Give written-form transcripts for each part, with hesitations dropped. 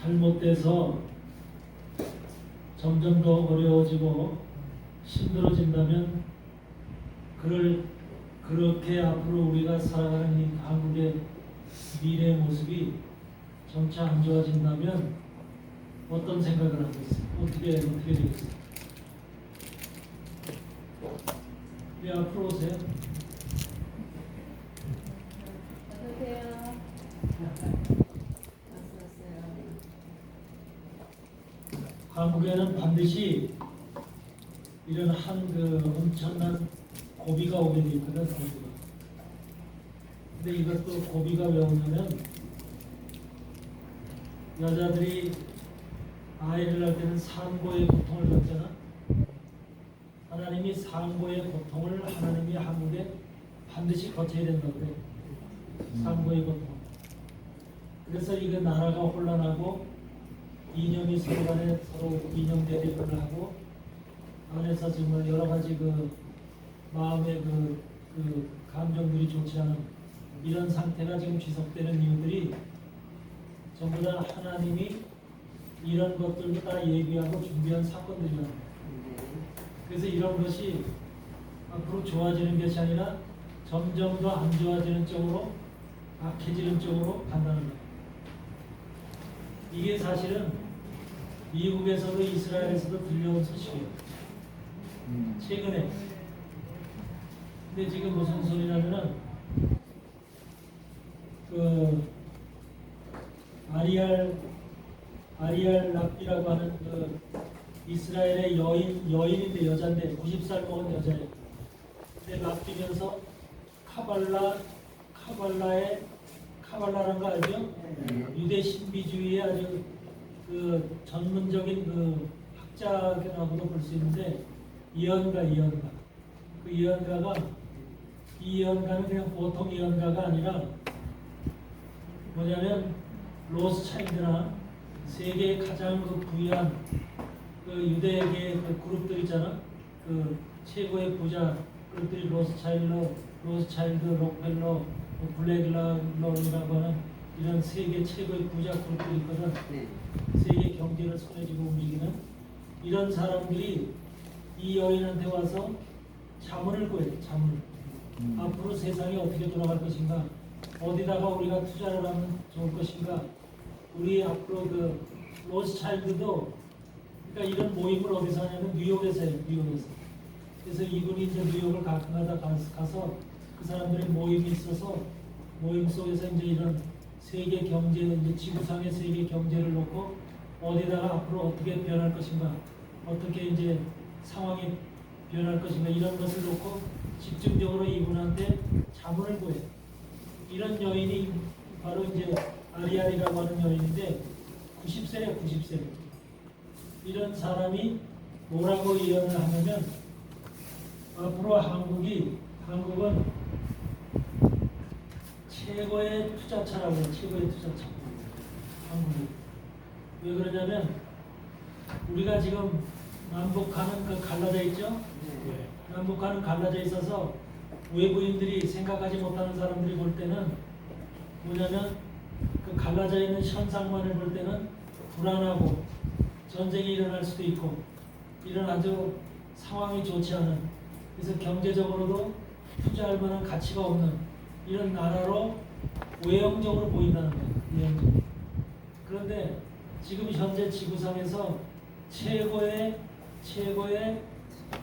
잘못돼서 점점 더 어려워지고 힘들어진다면 그렇게 앞으로 우리가 살아가는 이 한국의 미래의 모습이 점차 안 좋아진다면 어떤 생각을 하고 있어요? 어떻게 되겠어요? 네, 앞으로 오세요. 어서오세요. 한국에는 반드시 이런 엄청난 고비가 오게 돼 있거든, 고비가. 근데 이것도 고비가 왜 오냐면 여자들이 아이를 낳을 때는 산고의 고통을 겪잖아. 하나님이 산고의 고통을 하나님이 한국에 반드시 거쳐야 된다고 그래. 산고의 고통. 그래서 이게 나라가 혼란하고 이념이 서로 간에 서로 이념 대립을 하고 안에서 정말 여러 가지 마음의 감정들이 좋지 않은 이런 상태가 지금 지속되는 이유들이 전부 다 하나님이 이런 것들도 다 예비하고 준비한 사건들이라는 거예요. 그래서 이런 것이 앞으로 좋아지는 것이 아니라 점점 더 안 좋아지는 쪽으로 악해지는 쪽으로 간다는 거예요. 이게 사실은 미국에서도 이스라엘에서도 들려온 소식이에요. 최근에. 근데 지금 무슨 소리냐면은 아리알 랍비라고 하는 이스라엘의 여인인데 여자인데 90살 먹은 여자예요. 근데 랍비면서 카발라라는 거 알죠? 유대 신비주의의 아주 전문적인 학자라고도 볼 수 있는데 예언가. 이 예언가는 그냥 보통 예언가가 아니라 뭐냐면 로스차일드나 세계의 가장 부유한 유대계 그룹들 있잖아. 최고의 부자 그룹들이 로스차일드, 록펠러, 블랙락이라고 하는 이런 세계 최고의 부자 그룹들이 있거든. 네. 세계 경제를 손에 쥐고 움직이는 이런 사람들이 이 여인한테 와서 자문을 구해요. 앞으로 세상이 어떻게 돌아갈 것인가, 어디다가 우리가 투자를 하면 좋을 것인가, 우리 앞으로 로스차일드도 그러니까 이런 모임을 어디서 하냐면 뉴욕에서 해요. 그래서 이분이 이제 뉴욕을 가끔가다 가서 그 사람들의 모임이 있어서 모임 속에서 이제 이런 세계 경제, 이제 지구상의 세계 경제를 놓고 어디다가 앞으로 어떻게 변할 것인가, 어떻게 이제 상황이 변할 것인가 이런 것을 놓고 집중적으로 이분한테 자문을 구해요. 이런 여인이 바로 이제 아리아리라고 하는 여인인데 90세래요, 90세. 이런 사람이 뭐라고 예언을 하냐면 앞으로 한국은 최고의 투자처라고 해요. 최고의 투자처. 한국이. 왜 그러냐면 우리가 지금 남북한은 갈라져 있죠? 네. 남북한은 갈라져 있어서 외부인들이 생각하지 못하는 사람들이 볼 때는 뭐냐면 갈라져 있는 현상만을 볼 때는 불안하고 전쟁이 일어날 수도 있고 이런 아주 상황이 좋지 않은, 그래서 경제적으로도 투자할 만한 가치가 없는 이런 나라로 외형적으로 보인다는 거예요. 외형적으로. 그런데 지금 현재 지구상에서 최고의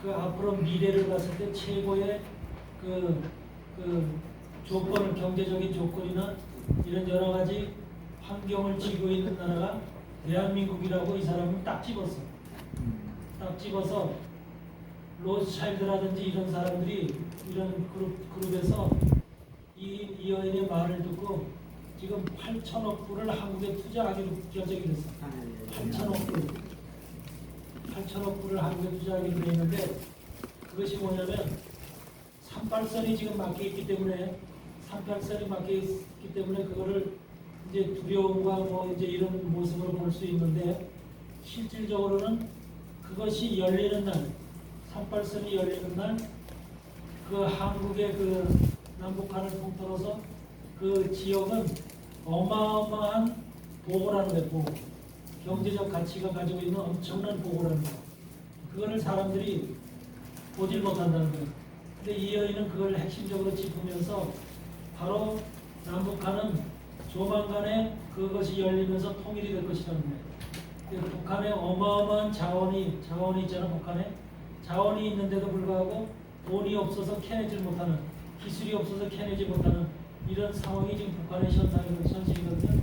앞으로 미래를 봤을 때 최고의 조건을, 경제적인 조건이나 이런 여러 가지 환경을 쥐고 있는 나라가 대한민국이라고 이 사람은 딱 집었어. 딱 집어서 로스차일드라든지 이런 사람들이 이런 그룹에서 이 여인의 말을 듣고 지금 8천억 불을 한국에 투자하기로 결정이 됐어. 8천억 불을 한국에 투자하기로 돼 있는데 그것이 뭐냐면 38선이 지금 막혀 있기 때문에 38선이 막혀 있기 때문에 그거를 이제 두려움과 이제 이런 모습으로 볼 수 있는데 실질적으로는 그것이 열리는 날, 38선이 열리는 날 한국의 남북한을 통틀어서 그 지역은 어마어마한 보호라는 거예요. 경제적 가치가 가지고 있는 엄청난 보고라는 거예요. 그거를 사람들이 보질 못한다는 거예요. 근데 이 여인은 그걸 핵심적으로 짚으면서 바로 남북한은 조만간에 그것이 열리면서 통일이 될 것이라는 거예요. 북한에 어마어마한 자원이 있잖아. 북한에 자원이 있는데도 불구하고 돈이 없어서 캐내지 못하는, 기술이 없어서 캐내지 못하는 이런 상황이 지금 북한의 현실이거든요.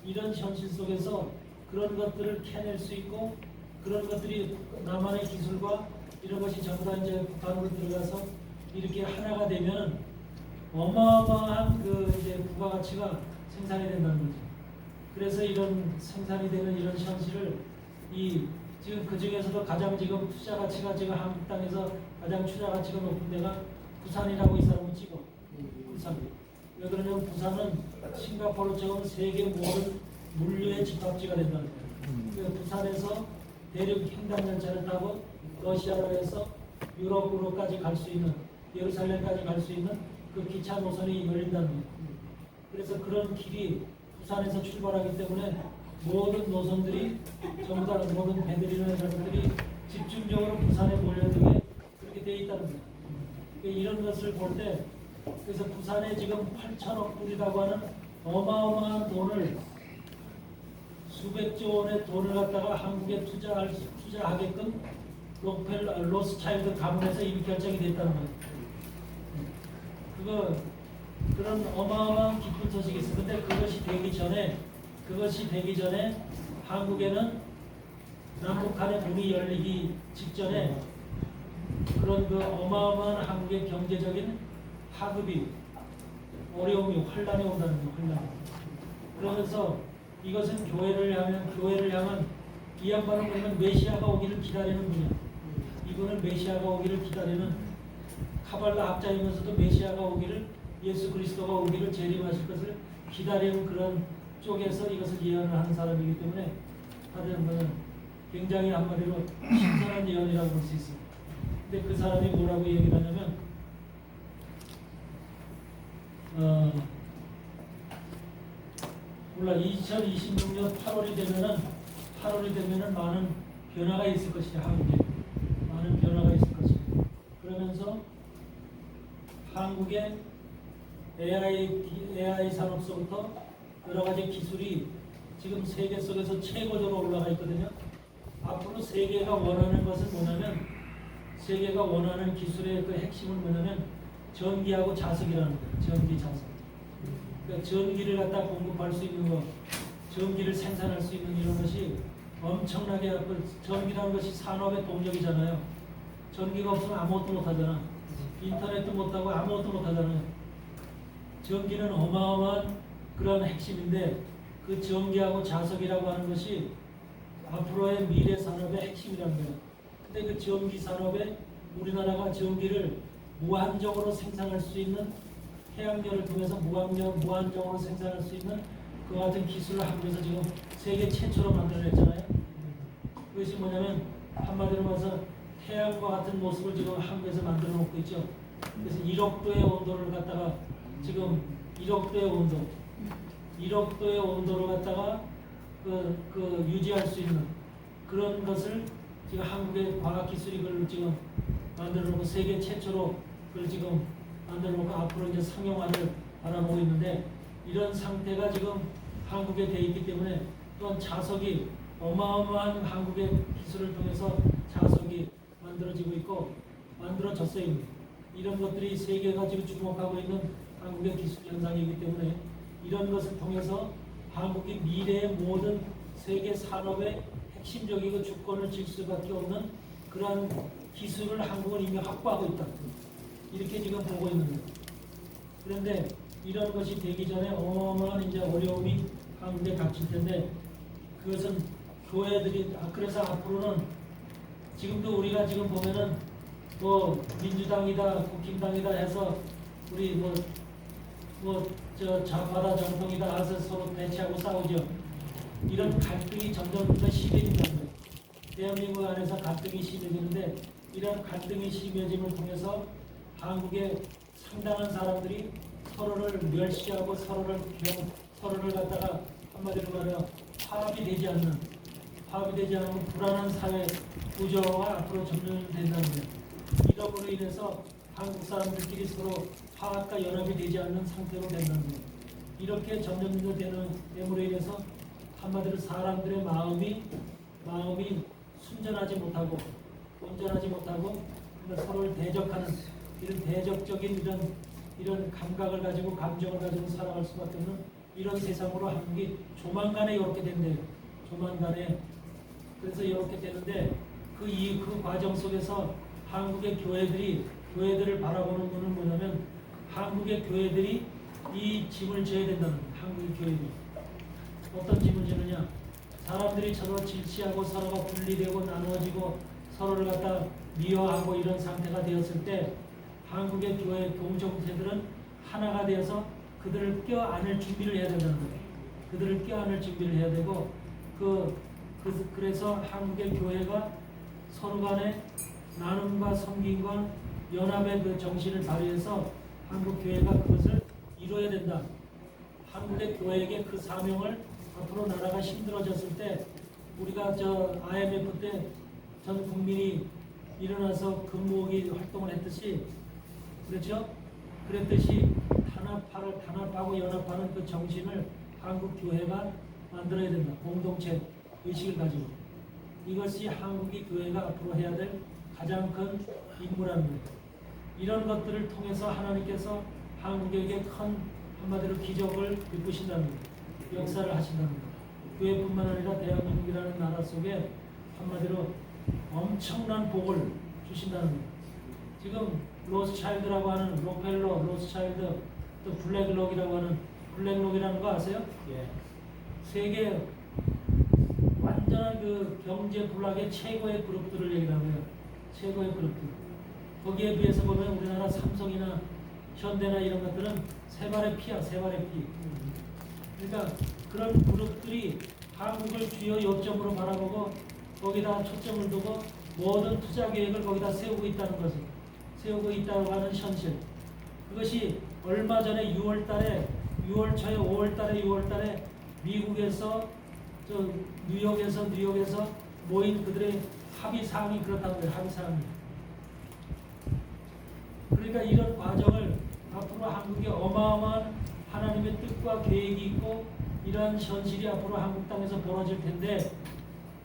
이런 현실 속에서 그런 것들을 캐낼 수 있고, 그런 것들이 남한의 기술과 이런 것이 전부 다 이제 북한으로 들어가서 이렇게 하나가 되면 어마어마한 그 이제 부가가치가 생산이 된다는 거죠. 그래서 이런 생산이 되는 이런 현실을 지금 그 중에서도 가장 지금 투자 가치가 지금 한국 땅에서 가장 투자 가치가 높은 데가 부산이라고 이 사람은 찍어. 부산. 왜 그러냐면 부산은 싱가포르처럼 세계 모든 물류의 집합지가 된다는 거예요. 그러니까 부산에서 대륙 횡단열차를 타고 러시아로 해서 유럽으로까지 갈 수 있는, 예루살렘까지 갈 수 있는 그 기차 노선이 열린다는 거예요. 그래서 그런 길이 부산에서 출발하기 때문에 모든 노선들이 전부 다 모든 배들이나 이런 것들이 집중적으로 부산에 몰려들게 그렇게 되어 있다는 거예요. 그러니까 이런 것을 볼 때 그래서 부산에 지금 8천억 불이라고 하는 어마어마한 돈을 수백조 원의 돈을 갖다가 한국에 투자하게끔 로스차일드 가문에서 이미 결정이 됐다는 거예요. 그런 어마어마한 기쁜 소식이 있어요. 근데 그것이 되기 전에 한국에는 남북한의 문이 열리기 직전에 그런 그 어마어마한 한국의 경제적인 하급이 어려움이 환란이 온다는 거예요. 환란. 그러면서 이것은 교회를 향한 이 양반은 보면 메시아가 오기를 기다리는 분이야. 이분은 메시아가 오기를 기다리는 카발라 학자이면서도 메시아가 오기를, 예수 그리스도가 오기를, 재림하실 것을 기다리는 그런 쪽에서 이것을 예언을 하는 사람이기 때문에 다들 굉장히 한마디로 신선한 예언이라고 볼 수 있어요. 근데 그 사람이 뭐라고 얘기를 하냐면 몰라 2026년 8월이 되면은 많은 변화가 있을 것이다. 한국에 많은 변화가 있을 것이다. 그러면서 한국의 AI 산업서부터 여러 가지 기술이 지금 세계 속에서 최고조로 올라가 있거든요. 앞으로 세계가 원하는 것은 뭐냐면, 세계가 원하는 기술의 그 핵심은 뭐냐면 전기하고 자석이라는 거예요. 전기, 자석. 그러니까 전기를 갖다 공급할 수 있는 것, 전기를 생산할 수 있는 이런 것이 엄청나게, 전기라는 것이 산업의 동력이잖아요. 전기가 없으면 아무것도 못하잖아. 인터넷도 못하고 아무것도 못하잖아요. 전기는 어마어마한 그런 핵심인데, 그 전기하고 자석이라고 하는 것이 앞으로의 미래 산업의 핵심이라는 거예요. 근데 그 전기 산업에 우리나라가 전기를 무한적으로 생산할 수 있는, 태양열을 통해서 무한적으로 생산할 수 있는 그 같은 기술을 한국에서 지금 세계 최초로 만들어냈잖아요. 그것이 뭐냐면 한마디로 말해서 태양과 같은 모습을 지금 한국에서 만들어 놓고 있죠. 그래서 1억 도의 온도를 갖다가 지금 1억 도의 온도를 갖다가 유지할 수 있는 그런 것을 지금 한국의 과학기술이 그걸 지금 만들어 놓고 세계 최초로 그걸 지금 만들어 놓고 앞으로 이제 상용화를 바라보고 있는데, 이런 상태가 지금 한국에 돼 있기 때문에 또한 자석이 어마어마한 한국의 기술을 통해서 자석이 만들어지고 있고 만들어졌어요. 이런 것들이 세계가 지금 주목하고 있는 한국의 기술 현상이기 때문에 이런 것을 통해서 한국이 미래의 모든 세계 산업의 핵심적이고 주권을 질 수밖에 없는 그러한 기술을 한국은 이미 확보하고 있다. 이렇게 지금 보고 있는 거예요. 그런데 이런 것이 되기 전에 어마어마한 이제 어려움이 한국에 닥칠 텐데, 그것은 교회들이, 그래서 앞으로는 지금도 우리가 지금 보면은 뭐 민주당이다, 국힘당이다 해서 우리 저 좌파다, 정통이다 해서 서로 대치하고 싸우죠. 이런 갈등이 점점 더 심해진다는 거예요. 대한민국 안에서 갈등이 심해지는데, 이런 갈등이 심해짐을 통해서 한국의 상당한 사람들이 서로를 멸시하고 서로를 갖다가 한마디로 말하면 화합이 되지 않는, 파괴되지 않으면 불안한 사회 구조가 앞으로 점령된다는 거예요. 이러므로 인해서 한국 사람들끼리 서로 화합과 연합이 되지 않는 상태로 된다는 거예요. 이렇게 점령되는 됨으로 인해서 한마디로 사람들의 마음이 순전하지 못하고 온전하지 못하고 그러니까 서로를 대적하는 이런 대적적인 이런 감각을 가지고 감정을 가지고 살아갈 수밖에 없는 이런 세상으로 한국이 조만간에 이렇게 된대요. 조만간에. 그래서 이렇게 되는데 그 과정 속에서 한국의 교회들을 바라보는 것은 뭐냐면 한국의 교회들이 이 짐을 져야 된다는 거예요. 한국의 교회들이. 어떤 짐을 지느냐? 사람들이 서로 질시하고 서로가 분리되고 나누어지고 서로를 갖다 미워하고 이런 상태가 되었을 때 한국의 교회 공동체들은 하나가 되어서 그들을 껴안을 준비를 해야 된다는 거예요. 그들을 껴안을 준비를 해야 되고 그래서 한국의 교회가 서로 간에 나눔과 섬김과 연합의 그 정신을 발휘해서 한국 교회가 그것을 이루어야 된다. 한국의 교회에게 그 사명을 앞으로 나라가 힘들어졌을 때 우리가 IMF 때 전 국민이 일어나서 금모으기 활동을 했듯이 그렇죠? 그랬듯이 단합하고 연합하는 그 정신을 한국 교회가 만들어야 된다. 공동체 의식을 가지고 이것이 한국의 교회가 앞으로 해야 될 가장 큰 임무라는 거예요. 이런 것들을 통해서 하나님께서 한국에게 큰 한마디로 기적을 베푸신다는 거예요. 역사를 하신다는 거예요. 교회뿐만 아니라 대한민국이라는 나라 속에 한마디로 엄청난 복을 주신다는 거예요. 지금 로스차일드라고 하는 록펠러, 로스차일드, 또 블랙록이라고 하는 블랙록이라는 거 아세요? 예. 세계 완전한 그 경제 불락의 최고의 그룹들을 얘기하고요. 최고의 그룹들. 거기에 비해서 보면 우리나라 삼성이나 현대나 이런 것들은 세 발의 피야, 세 발의 피. 그러니까 그런 그룹들이 한국을 주요 요점으로 바라보고 거기다 초점을 두고 모든 투자 계획을 거기다 세우고 있다는 것을 세우고 있다고 하는 현실. 그것이 얼마 전에 6월 초에 5월 달에 미국에서 뉴욕에서 모인 그들의 합의 사항이 그렇다는 거예요. 합의 사항이. 그러니까 이런 과정을 앞으로 한국에 어마어마한 하나님의 뜻과 계획이 있고 이러한 현실이 앞으로 한국 땅에서 벌어질 텐데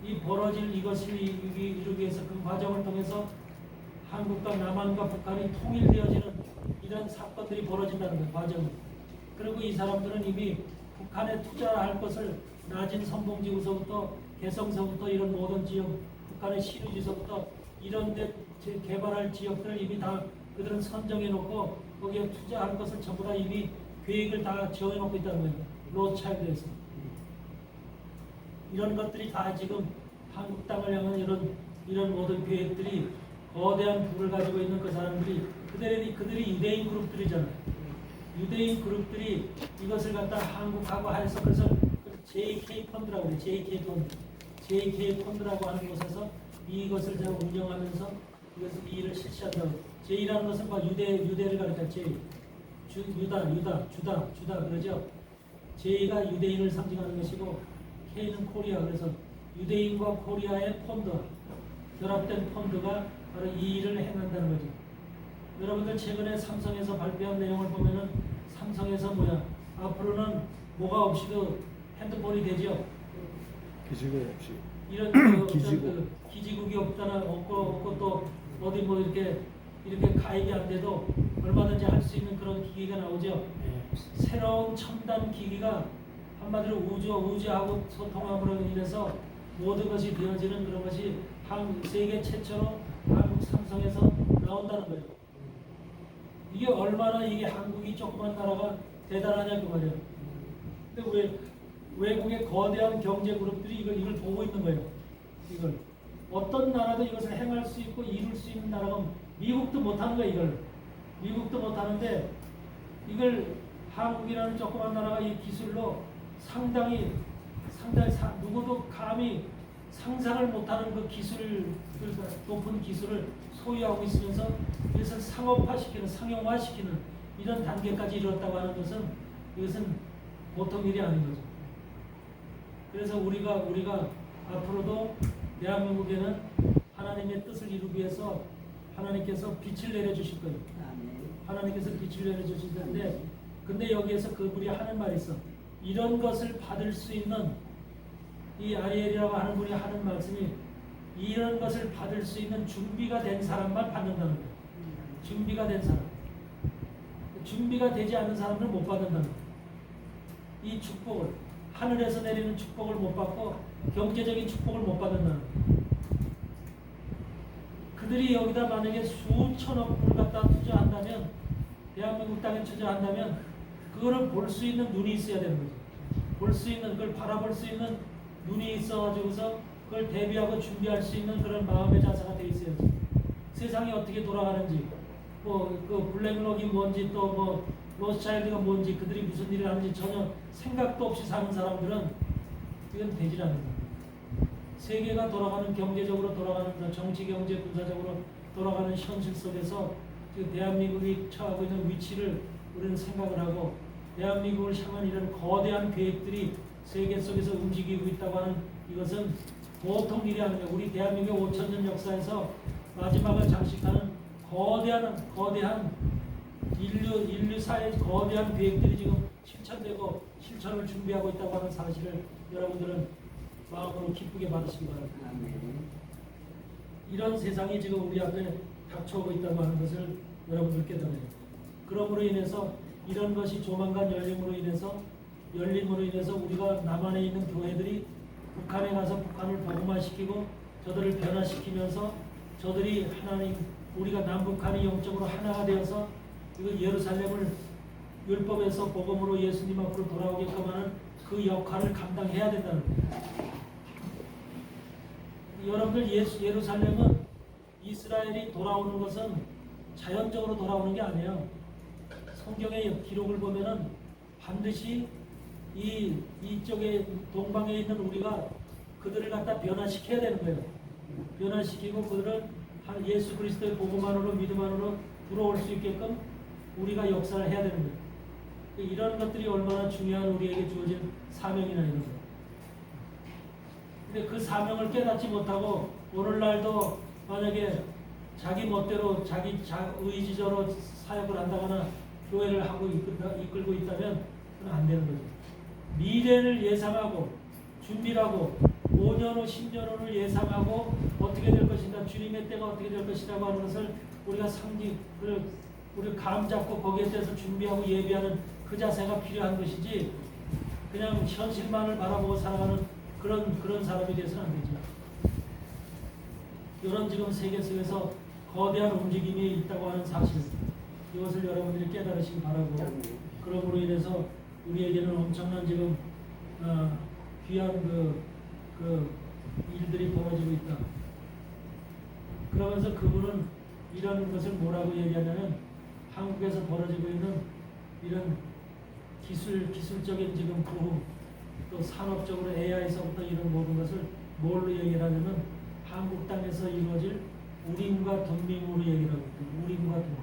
이 벌어질 이것을 이루기 위해서 그 과정을 통해서 한국과 남한과 북한이 통일되어지는 이런 사건들이 벌어진다는 거예요. 과정이. 그리고 이 사람들은 이미 북한에 투자할 것을 낮은 선봉지구서부터 개성서부터 이런 모든 지역 북한의 시루지서부터 이런 데 개발할 지역들을 이미 다 그들은 선정해 놓고 거기에 투자할 것을 전부 다 이미 계획을 다 정해 놓고 있다는 거예요. 로차일드에서. 이런 것들이 다 지금 한국 땅을 향한 이런 모든 계획들이 거대한 부를 가지고 있는 그 사람들이 그들이 유대인 그룹들이잖아요. 유대인 그룹들이 이것을 갖다 한국하고 해서 그래서 JK 펀드라고 해요. JK 펀드라고 하는 곳에서 이것을 제가 운영하면서 이것을 이 일을 실시한다고. J라는 것은 뭐 유대를 가리켜 J. 주다 그러죠. J가 유대인을 상징하는 것이고 K는 코리아. 그래서 유대인과 코리아의 펀드, 결합된 펀드가 바로 이 일을 행한다는 거죠. 여러분들 최근에 삼성에서 발표한 내용을 보면은 삼성에서 앞으로는 뭐가 없이도 핸드폰이 되죠. 기지국 없이. 이런 기지국이 없고 또 어디 뭐 이렇게 가입이 안 돼도 얼마든지 할 수 있는 그런 기기가 나오죠. 새로운 첨단 기기가 한마디로 우주하고 소통함으로 인해서 모든 것이 되어지는 그런 것이 세계 최초로 한국 삼성에서 나온다는 거예요. 이게 얼마나 이게 한국이 조그만 나라가 대단하냐 그 말이에요. 근데 왜 외국의 거대한 경제 그룹들이 이걸 보고 있는 거예요. 이걸 어떤 나라도 이것을 행할 수 있고 이룰 수 있는 나라가 미국도 못하는 거예요. 이걸 미국도 못하는데 이걸 한국이라는 조그만 나라가 이 기술로 상당히 누구도 감히 상상을 못하는 그 높은 기술을 소유하고 있으면서 이것을 상용화시키는 이런 단계까지 이뤘다고 하는 것은 이것은 보통 일이 아닌 거죠. 그래서 우리가 앞으로도 대한민국에는 하나님의 뜻을 이루기 위해서 하나님께서 빛을 내려주실 거예요. 하나님께서 빛을 내려주실 텐데, 근데 여기에서 그분이 하는 말이 있어. 이런 것을 받을 수 있는, 이 아리엘이라고 하는 분이 하는 말씀이, 이런 것을 받을 수 있는 준비가 된 사람만 받는다는 거예요. 준비가 된 사람. 준비가 되지 않은 사람들은 못 받는다는 거예요. 이 축복을, 하늘에서 내리는 축복을 못 받고 경제적인 축복을 못 받는다는 거예요. 그들이 여기다 만약에 수천억 불을 갖다 투자한다면, 대한민국 땅에 투자한다면 그거를 볼 수 있는 눈이 있어야 되는 거죠. 볼 수 있는, 그걸 바라볼 수 있는 눈이 있어가지고서 그걸 대비하고 준비할 수 있는 그런 마음의 자세가 돼 있어야지. 세상이 어떻게 돌아가는지, 그 블랙록이 뭔지, 또 로스차일드가 뭔지, 그들이 무슨 일을 하는지 전혀 생각도 없이 사는 사람들은 이건 되질 않는다. 세계가 돌아가는, 경제적으로 돌아가는, 정치, 경제, 군사적으로 돌아가는 현실 속에서 지금 대한민국이 처하고 있는 위치를 우리는 생각을 하고, 대한민국을 향한 이런 거대한 계획들이 세계 속에서 움직이고 있다고 하는 이것은 보통 일이 아니에요. 우리 대한민국 5,000년 역사에서 마지막을 장식하는 거대한 인류사의 거대한 계획들이 지금 실천되고 실천을 준비하고 있다고 하는 사실을 여러분들은 마음으로 기쁘게 받으시기 바랍니다. 이런 세상이 지금 우리 앞에 닥쳐오고 있다고 하는 것을 여러분들 깨달아요. 그러므로 인해서 이런 것이 조만간 열림으로 인해서 우리가 남한에 있는 교회들이 북한에 가서 북한을 복음화시키고 저들을 변화시키면서 저들이 하나님, 우리가 남북한이 영적으로 하나가 되어서 이거 예루살렘을 율법에서 복음으로 예수님 앞으로 돌아오게끔 하는 그 역할을 감당해야 된다는 거예요. 여러분들, 예루살렘은 이스라엘이 돌아오는 것은 자연적으로 돌아오는 게 아니에요. 성경의 기록을 보면은 반드시 이쪽에 동방에 있는 우리가 그들을 갖다 변화시켜야 되는 거예요. 변화시키고 그들을 예수 그리스도의 복음 안으로, 믿음 안으로 들어올 수 있게끔 우리가 역사를 해야 되는 거예요. 이런 것들이 얼마나 중요한 우리에게 주어진 사명이나 이런 거예요. 근데 그 사명을 깨닫지 못하고 오늘날도 만약에 자기 멋대로 자기 의지대로 사역을 한다거나 교회를 하고 이끌고 있다면 그건 안 되는 거죠. 미래를 예상하고 준비를 하고 5년 후 10년 후를 예상하고 어떻게 될 것인가, 주님의 때가 어떻게 될 것이라고 하는 것을 우리가 우리 감 잡고 거기에 대해서 준비하고 예비하는 그 자세가 필요한 것이지, 그냥 현실만을 바라보고 살아가는 그런 사람이 되어서는 안 되죠. 이런 지금 세계 속에서 거대한 움직임이 있다고 하는 사실, 이것을 여러분들이 깨달으시기 바라고, 그러므로 인해서 우리에게는 엄청난 지금 귀한 그 일들이 벌어지고 있다. 그러면서 그분은 이런 것을 뭐라고 얘기하냐면, 한국에서 벌어지고 있는 이런 기술적인 지금 부흥, 또 산업적으로 AI에서부터 이런 모든 것을 뭘로 얘기를 하냐면 한국 땅에서 이루어질 우림과 둔림으로 얘기를 하고 있다. 우림과 둔림.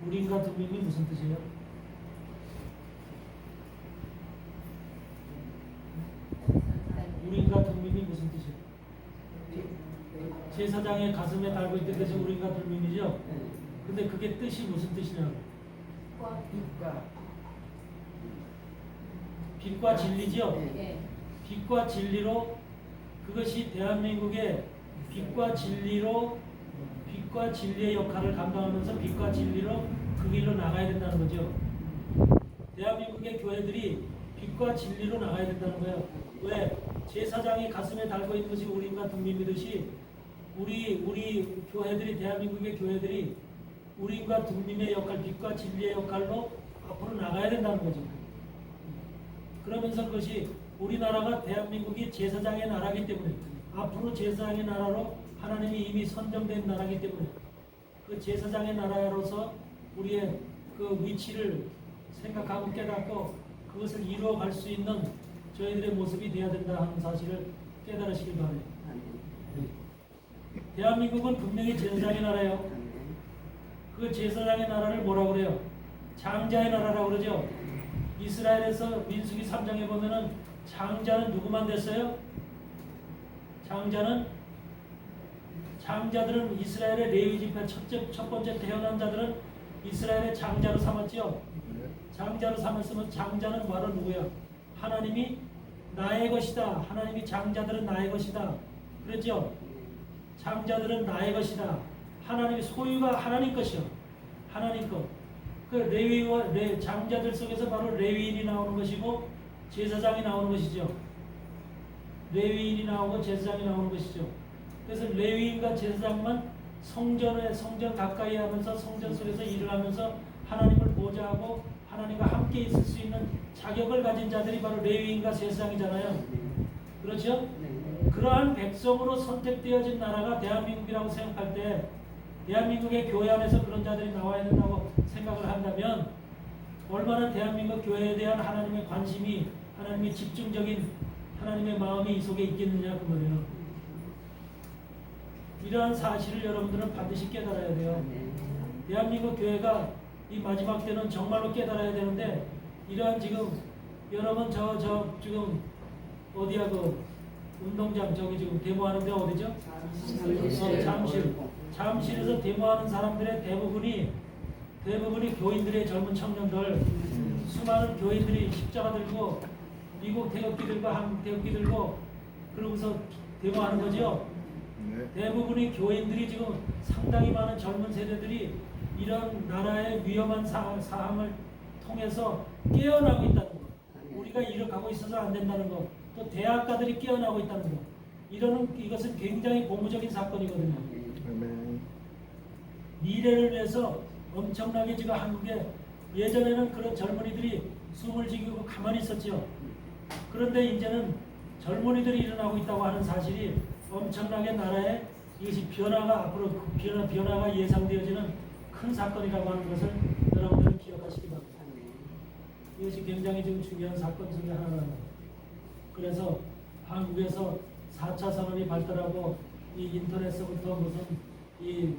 우림과 둔림이 무슨 뜻이에요? 우림과 둔림이 무슨 뜻이에요? 제사장의 가슴에 달고 있던 뜻이 우림과 둔림이죠? 근데 그게 뜻이 무슨 뜻이냐고? 빛과 진리죠? 빛과 진리로, 그것이 대한민국의 빛과 진리의 역할을 감당하면서 빛과 진리로 그 길로 나가야 된다는 거죠. 대한민국의 교회들이 빛과 진리로 나가야 된다는 거예요. 왜? 제사장이 가슴에 달고 있는 것이 우림과 둔림이듯이 우리 교회들이, 대한민국의 교회들이 우림과 둔림의 역할, 빛과 진리의 역할로 앞으로 나가야 된다는 거죠. 그러면서 그것이 우리나라가, 대한민국이 제사장의 나라이기 때문에, 앞으로 제사장의 나라로 하나님이 이미 선정된 나라이기 때문에 그 제사장의 나라로서 우리의 그 위치를 생각하고 깨닫고 그것을 이루어갈 수 있는 저희들의 모습이 되어야 된다 하는 사실을 깨달으시길 바랍니다. 대한민국은 분명히 제사장의 나라예요. 그 제사장의 나라를 뭐라고 그래요? 장자의 나라라고 그러죠. 이스라엘에서 민수기 3장에 보면은 장자는 누구만 됐어요? 장자들은 이스라엘의 레위 지파 첫 번째 태어난 자들은 이스라엘의 장자로 삼았죠. 장자로 삼았으면 장자는 바로 누구야? 하나님이 나의 것이다. 하나님이 장자들은 나의 것이다. 그랬죠? 장자들은 나의 것이다. 하나님의 소유가 하나님 것이요. 하나님 것. 그 레위와 장자들 속에서 바로 레위인이 나오는 것이고 제사장이 나오는 것이죠. 레위인이 나오고 제사장이 나오는 것이죠. 그래서 레위인과 제사장만 성전 가까이 하면서 성전 속에서 일을 하면서 하나님을 보좌하고 하나님과 함께 있을 수 있는 자격을 가진 자들이 바로 레위인과 제사장이잖아요. 그렇죠? 그러한 백성으로 선택되어진 나라가 대한민국이라고 생각할 때 대한민국의 교회 안에서 그런 자들이 나와야 된다고 생각을 한다면 얼마나 대한민국 교회에 대한 하나님의 관심이 하나님의 집중적인 하나님의 마음이 이 속에 있겠느냐 그 말이에요. 이러한 사실을 여러분들은 반드시 깨달아야 돼요. 대한민국 교회가 이 마지막 때는 정말로 깨달아야 되는데 이러한 지금 여러분 지금 어디야 그 운동장 저기 지금 데모하는 데 어디죠? 잠실에서 데모하는 사람들의 대부분이 교인들의 젊은 청년들 수많은 교인들이 십자가 들고 미국 태극기 들고 한국 태극기 들고 그러고서 데모하는 거죠. 대부분의 교인들이 지금 상당히 많은 젊은 세대들이 이런 나라의 위험한 사항을 통해서 깨어나고 있다는 것. 우리가 이렇게 하고 있어서 안 된다는 것. 또 대학가들이 깨어나고 있다는 것. 이것은 굉장히 고무적인 사건이거든요. 미래를 위해서 엄청나게 지금 한국에 예전에는 그런 젊은이들이 숨을 지키고 가만히 있었죠. 그런데 이제는 젊은이들이 일어나고 있다고 하는 사실이 엄청나게 나라에 이것이 변화가 앞으로 변화가 예상되어지는 큰 사건이라고 하는 것을 여러분들은 기억하시기 바랍니다. 이것이 굉장히 지금 중요한 사건 중에 하나입니다. 그래서 한국에서 4차 산업이 발달하고 이 인터넷서부터 무슨 이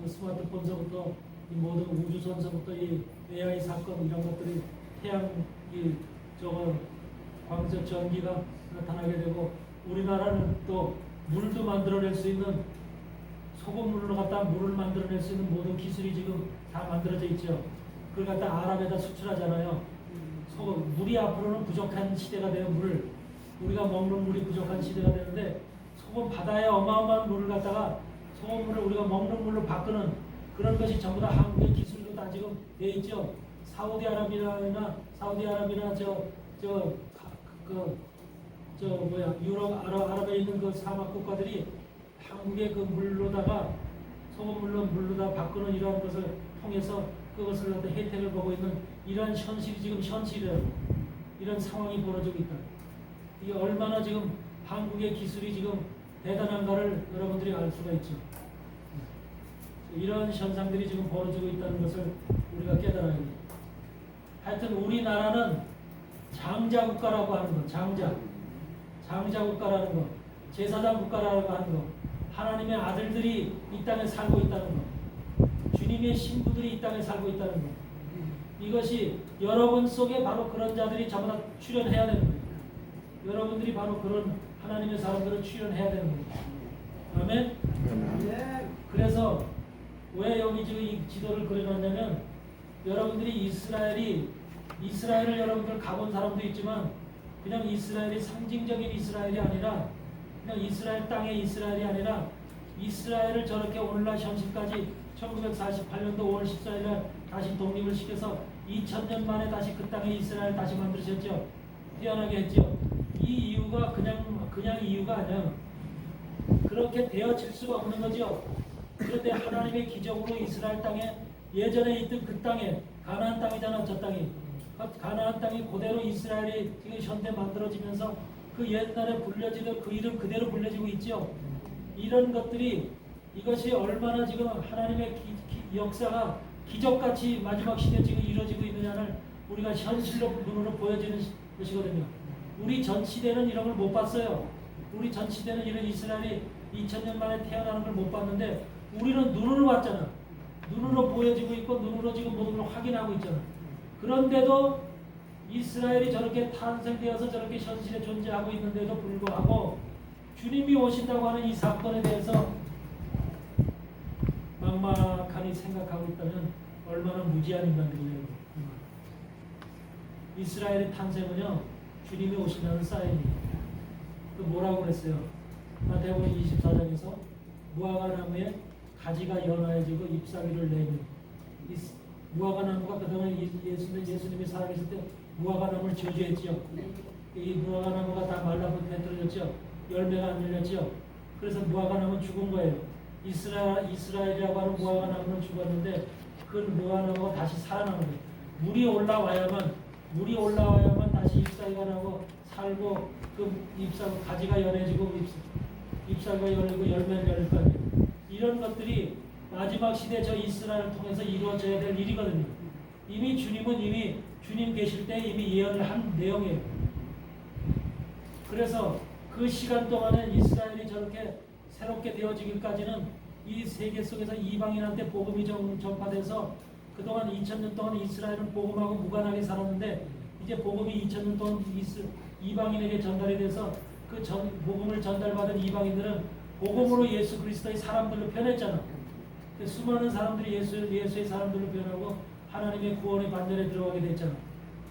스마트폰서부터 이 모든 우주선서부터 이 AI 사건 이런 것들이 태양 이 저거 광적 전기가 나타나게 되고 우리나라는 또 물도 만들어낼 수 있는 소금물로 갖다 물을 만들어낼 수 있는 모든 기술이 지금 다 만들어져 있죠. 그걸 갖다 아랍에다 수출하잖아요. 물이 앞으로는 부족한 시대가 돼요. 우리가 먹는 물이 부족한 시대가 되는데 소금 바다에 어마어마한 물을 갖다가 소금물을 우리가 먹는 물로 바꾸는 그런 것이 전부 다 한국의 기술로 다 지금 돼 있죠. 사우디아라비아나 유럽 아랍에 있는 그 사막 국가들이 한국의 그 물로다가 물로다 바꾸는 이러한 것을 통해서 그것을 갖다 혜택을 보고 있는 이러한 현실이 지금 현실이에요. 이런 상황이 벌어지고 있다. 이게 얼마나 지금 한국의 기술이 지금 대단한가를 여러분들이 알 수가 있죠. 이런 현상들이 지금 벌어지고 있다는 것을 우리가 깨달아야 됩니다. 하여튼 우리나라는 장자 국가라고 하는 것, 장자 국가라는 것, 제사장 국가라고 하는 것, 하나님의 아들들이 이 땅에 살고 있다는 것, 주님의 신부들이 이 땅에 살고 있다는 것, 이것이 여러분 속에 바로 그런 자들이 전부 다 출현해야 되는 거예요. 여러분들이 바로 그런 하나님의 사람들을 출현해야 되는 거예요. 아멘? 그래서 왜 여기 지금 이 지도를 그려놨냐면 여러분들이 이스라엘을 여러분들 가본 사람도 있지만 그냥 이스라엘이 상징적인 이스라엘이 아니라 그냥 이스라엘 땅의 이스라엘이 아니라 이스라엘을 저렇게 오늘날 현실까지 1948년도 5월 14일에 다시 독립을 시켜서 2000년 만에 다시 그 땅에 이스라엘 다시 만드셨죠. 태어나게 했죠. 이 이유가 그냥 이유가 아니야. 그렇게 되어질 수가 없는 거죠. 그런데 하나님의 기적으로 이스라엘 땅에 예전에 있던 그 땅에 가나안 땅이잖아. 저 땅이 가나안 땅이 그대로 이스라엘이 지금 현대 만들어지면서 그 옛날에 불려지던 그 이름 그대로 불려지고 있죠. 이런 것들이 이것이 얼마나 지금 하나님의 역사가 기적같이 마지막 시대에 지금 이루어지고 있느냐를 우리가 현실로 눈으로 보여지는 것이거든요. 우리 전 시대는 이런 걸 못 봤어요. 우리 전 시대는 이런 이스라엘이 2000년 만에 태어나는 걸 못 봤는데 우리는 눈으로 봤잖아. 눈으로 보여지고 있고 눈으로 지금 모든 걸 확인하고 있잖아. 그런데도 이스라엘이 저렇게 탄생되어서 저렇게 현실에 존재하고 있는데도 불구하고 주님이 오신다고 하는 이 사건에 대해서 막막하게 생각하고 있다면 얼마나 무지한 인간들이냐고. 이스라엘의 탄생은요, 주님이 오신다는 사인이에요. 그 뭐라고 그랬어요? 마태복음 24장에서 무화과 나무에 가지가 연하여지고 잎사귀를 내며, 무화과 나무가 그동안 예수님이 살아계실 때 무화과 나무를 저주했지요. 이 무화과 나무가 다 말라붙어 떨어졌죠. 열매가 안 열렸죠. 그래서 무화과 나무는 죽은 거예요. 이스라엘이라고 하는 무화과 나무는 죽었는데 그 무화과 나무가 다시 살아나는 거예요. 물이 올라와야만 다시 잎사귀가 나고 살고, 그 잎사귀 가지가 연해지고 잎사귀가 열리고 열매를 열릴 거 아니에요. 이런 것들이 마지막 시대 저 이스라엘을 통해서 이루어져야 될 일이거든요. 이미 주님 계실 때 이미 예언을 한 내용이에요. 그래서 그 시간 동안에 이스라엘이 저렇게 새롭게 되어지기까지는 이 세계 속에서 이방인한테 복음이 전파돼서 그동안 2000년 동안 이스라엘은 복음하고 무관하게 살았는데, 이제 복음이 2000년 동안 이방인에게 전달이 돼서 그 복음을 전달받은 이방인들은 복음으로 예수 그리스도의 사람들로 변했잖아. 수많은 사람들이 예수의 사람들로 변하고 하나님의 구원의 반열에 들어가게 됐잖아.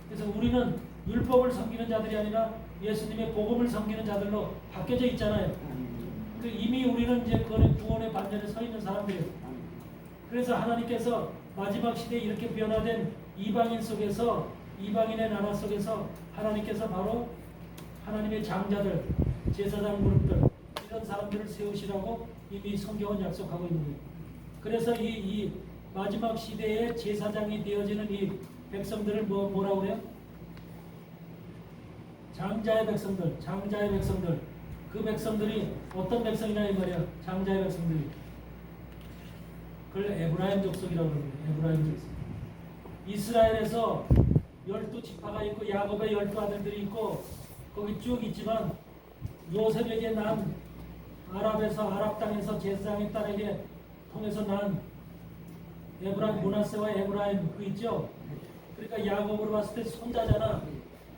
그래서 우리는 율법을 섬기는 자들이 아니라 예수님의 복음을 섬기는 자들로 바뀌어져 있잖아요. 이미 우리는 이제 구원의 반열에 서 있는 사람들이에요. 그래서 하나님께서 마지막 시대에 이렇게 변화된 이방인 속에서, 이방인의 나라 속에서 하나님께서 바로 하나님의 장자들, 제사장 그룹들, 이런 사람들을 세우시라고 이미 성경은 약속하고 있는 거예요. 그래서 이 마지막 시대에 제사장이 되어지는 이 백성들을 뭐라고 그래요? 장자의 백성들, 장자의 백성들. 그 백성들이 어떤 백성이냐 이 말이야. 장자의 백성들이. 그걸 에브라임 족속이라고 그러는 거예요. 에브라임 족속. 이스라엘에서 12지파가 있고 야곱의 12아들들이 있고 거기 쭉 있지만, 요셉에게 난 아랍 땅에서 제사장의 딸에게 통해서 난 에브라임, 므낫세와 에브라임 그 있죠. 그러니까 야곱으로 봤을 때 손자잖아.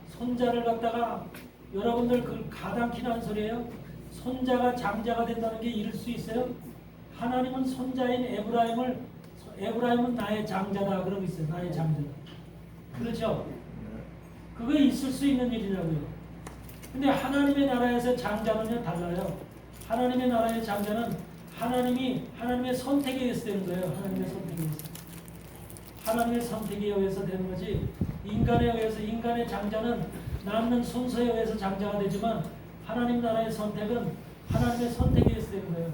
손자를 갖다가 여러분들 그 가당키는 소리예요. 손자가 장자가 된다는 게 이럴 수 있어요? 하나님은 손자인 에브라임은 나의 장자다 그러고 있어요. 나의 장자다. 그렇죠? 그거 있을 수 있는 일이라고요. 근데 하나님의 나라에서 장자는요 달라요. 하나님의 나라의 장자는 하나님의 선택에 의해서 되는 거예요. 하나님의 선택에 의해서. 하나님의 선택에 의해서 되는 거지, 인간에 의해서. 인간의 장자는 남는 순서에 의해서 장자가 되지만 하나님 나라의 선택은 하나님의 선택에 의해서 되는 거예요.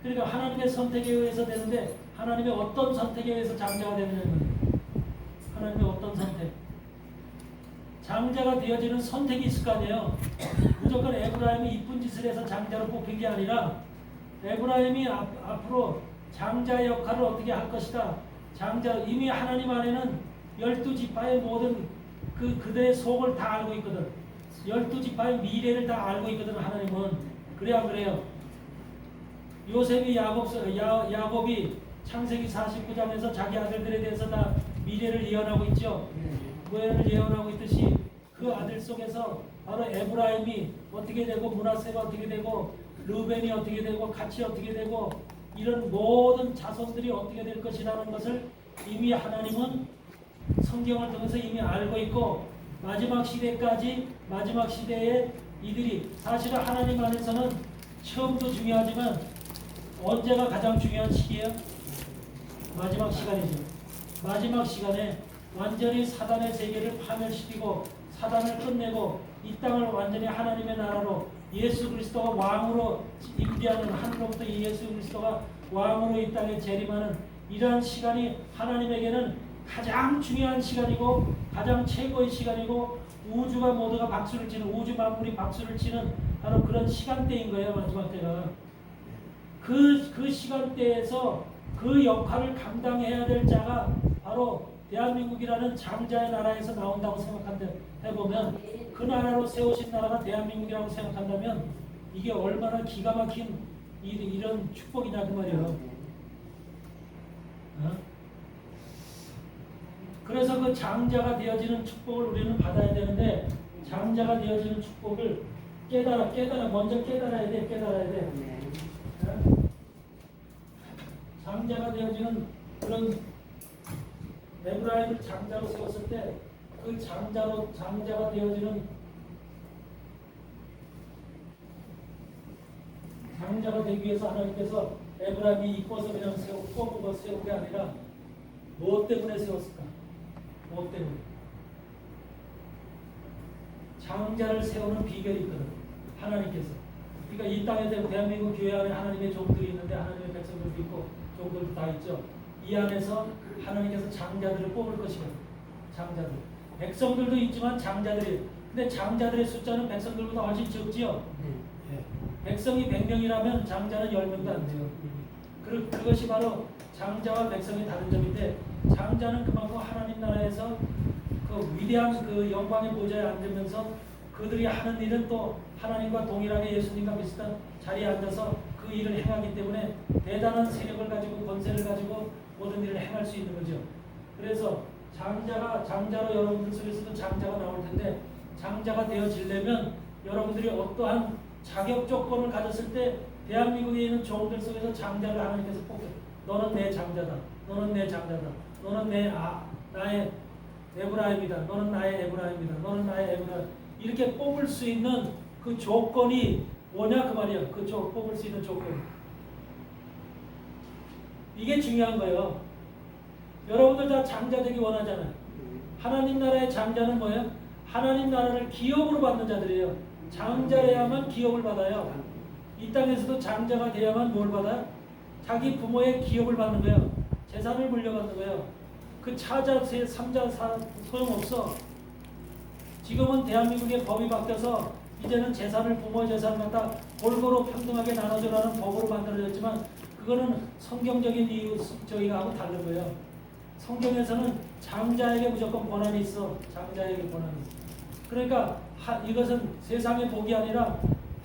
그러니까 하나님의 선택에 의해서 되는데, 하나님의 어떤 선택에 의해서 장자가 되느냐는, 하나님의 어떤 선택. 장자가 되어지는 선택이 있을 거 아니에요. 무조건 에브라임이 이쁜 짓을 해서 장자로 뽑힌 게 아니라, 에브라임이 앞으로 장자의 역할을 어떻게 할 것이다. 이미 하나님 안에는 12지파의 모든 그들의 속을 다 알고 있거든. 12지파의 미래를 다 알고 있거든, 하나님은. 그래 안 그래요? 요셉이 야곱이 창세기 49장에서 자기 아들들에 대해서 다 미래를 예언하고 있죠. 미래를 예언하고 있듯이 그 아들 속에서 바로 에브라임이 어떻게 되고, 므낫세가 어떻게 되고, 르벤이 어떻게 되고, 갓이 어떻게 되고, 이런 모든 자손들이 어떻게 될 것이라는 것을 이미 하나님은 성경을 통해서 이미 알고 있고, 마지막 시대에 이들이, 사실은 하나님 안에서는 처음도 중요하지만 언제가 가장 중요한 시기예요? 마지막 시간이죠. 마지막 시간에 완전히 사단의 세계를 파멸시키고 사단을 끝내고 이 땅을 완전히 하나님의 나라로, 예수 그리스도가 왕으로 임재하는, 하늘로부터 예수 그리스도가 왕으로 이 땅에 재림하는 이러한 시간이 하나님에게는 가장 중요한 시간이고 가장 최고의 시간이고, 우주가 모두가 박수를 치는, 우주 만물이 박수를 치는 바로 그런 시간대인 거예요. 마지막 때가. 그 시간대에서 그 역할을 감당해야 될 자가 바로 대한민국이라는 장자의 나라에서 나온다고 해보면, 그 나라로 세우신 나라가 대한민국이라고 생각한다면 이게 얼마나 기가 막힌 이런 축복이냐 그 말이에요. 그래서 그 장자가 되어지는 축복을 우리는 받아야 되는데, 장자가 되어지는 축복을 먼저 깨달아야 돼. 네. 장자가 되어지는 그런 에브라임을 장자로 세웠을 때 그 장자가 되어지는 장자가 되기 위해서 하나님께서 에브라임이 이뻐서 그냥 뽑고 세운 게 아니라 무엇 때문에 세웠을까? 무엇 때문에? 장자를 세우는 비결이 있거든. 하나님께서. 그러니까 이 땅에 대한민국 교회 안에 하나님의 종들이 있는데 하나님의 백성들도 있고 종들도 다 있죠. 이 안에서 하나님께서 장자들을 뽑을 것이거든. 장자들. 백성들도 있지만 장자들이. 근데 장자들의 숫자는 백성들보다 훨씬 적지요. 백성이 100명이라면 장자는 10명도 안 돼요. 그것이 바로 장자와 백성의 다른 점인데 장자는 그만큼 하나님 나라에서 그 위대한 그 영광의 보좌에 앉으면서 그들이 하는 일은 또 하나님과 동일하게 예수님과 비슷한 자리에 앉아서 그 일을 행하기 때문에 대단한 세력을 가지고 권세를 가지고 모든 일을 행할 수 있는 거죠. 그래서 장자로 여러분들 속에서도 장자가 나올 텐데 장자가 되어지려면 여러분들이 어떠한 자격 조건을 가졌을 때 대한민국에 있는 종들 속에서 장자를 하나님께서 뽑게. 너는 내 장자다. 너는 내 장자다. 너는 나의 에브라임이다. 너는 나의 에브라임이다. 너는 나의 에브라임. 이렇게 뽑을 수 있는 그 조건이 뭐냐 그 말이야. 뽑을 수 있는 조건. 이게 중요한 거예요. 여러분들 다 장자 되기 원하잖아요. 하나님 나라의 장자는 뭐예요? 하나님 나라를 기업으로 받는 자들이에요. 장자여야만 기업을 받아요. 이 땅에서도 장자가 돼야만 뭘 받아요? 자기 부모의 기업을 받는 거예요. 재산을 물려받는 거예요. 그 차자, 삼자 소용없어. 지금은 대한민국의 법이 바뀌어서 이제는 재산을 부모의 재산을 갖다 골고루 평등하게 나눠주라는 법으로 만들어졌지만 그거는 성경적인 이유 저희하고 다른 거예요. 성경에서는 장자에게 무조건 권한이 있어. 장자에게 권한이 있어. 그러니까 이것은 세상의 복이 아니라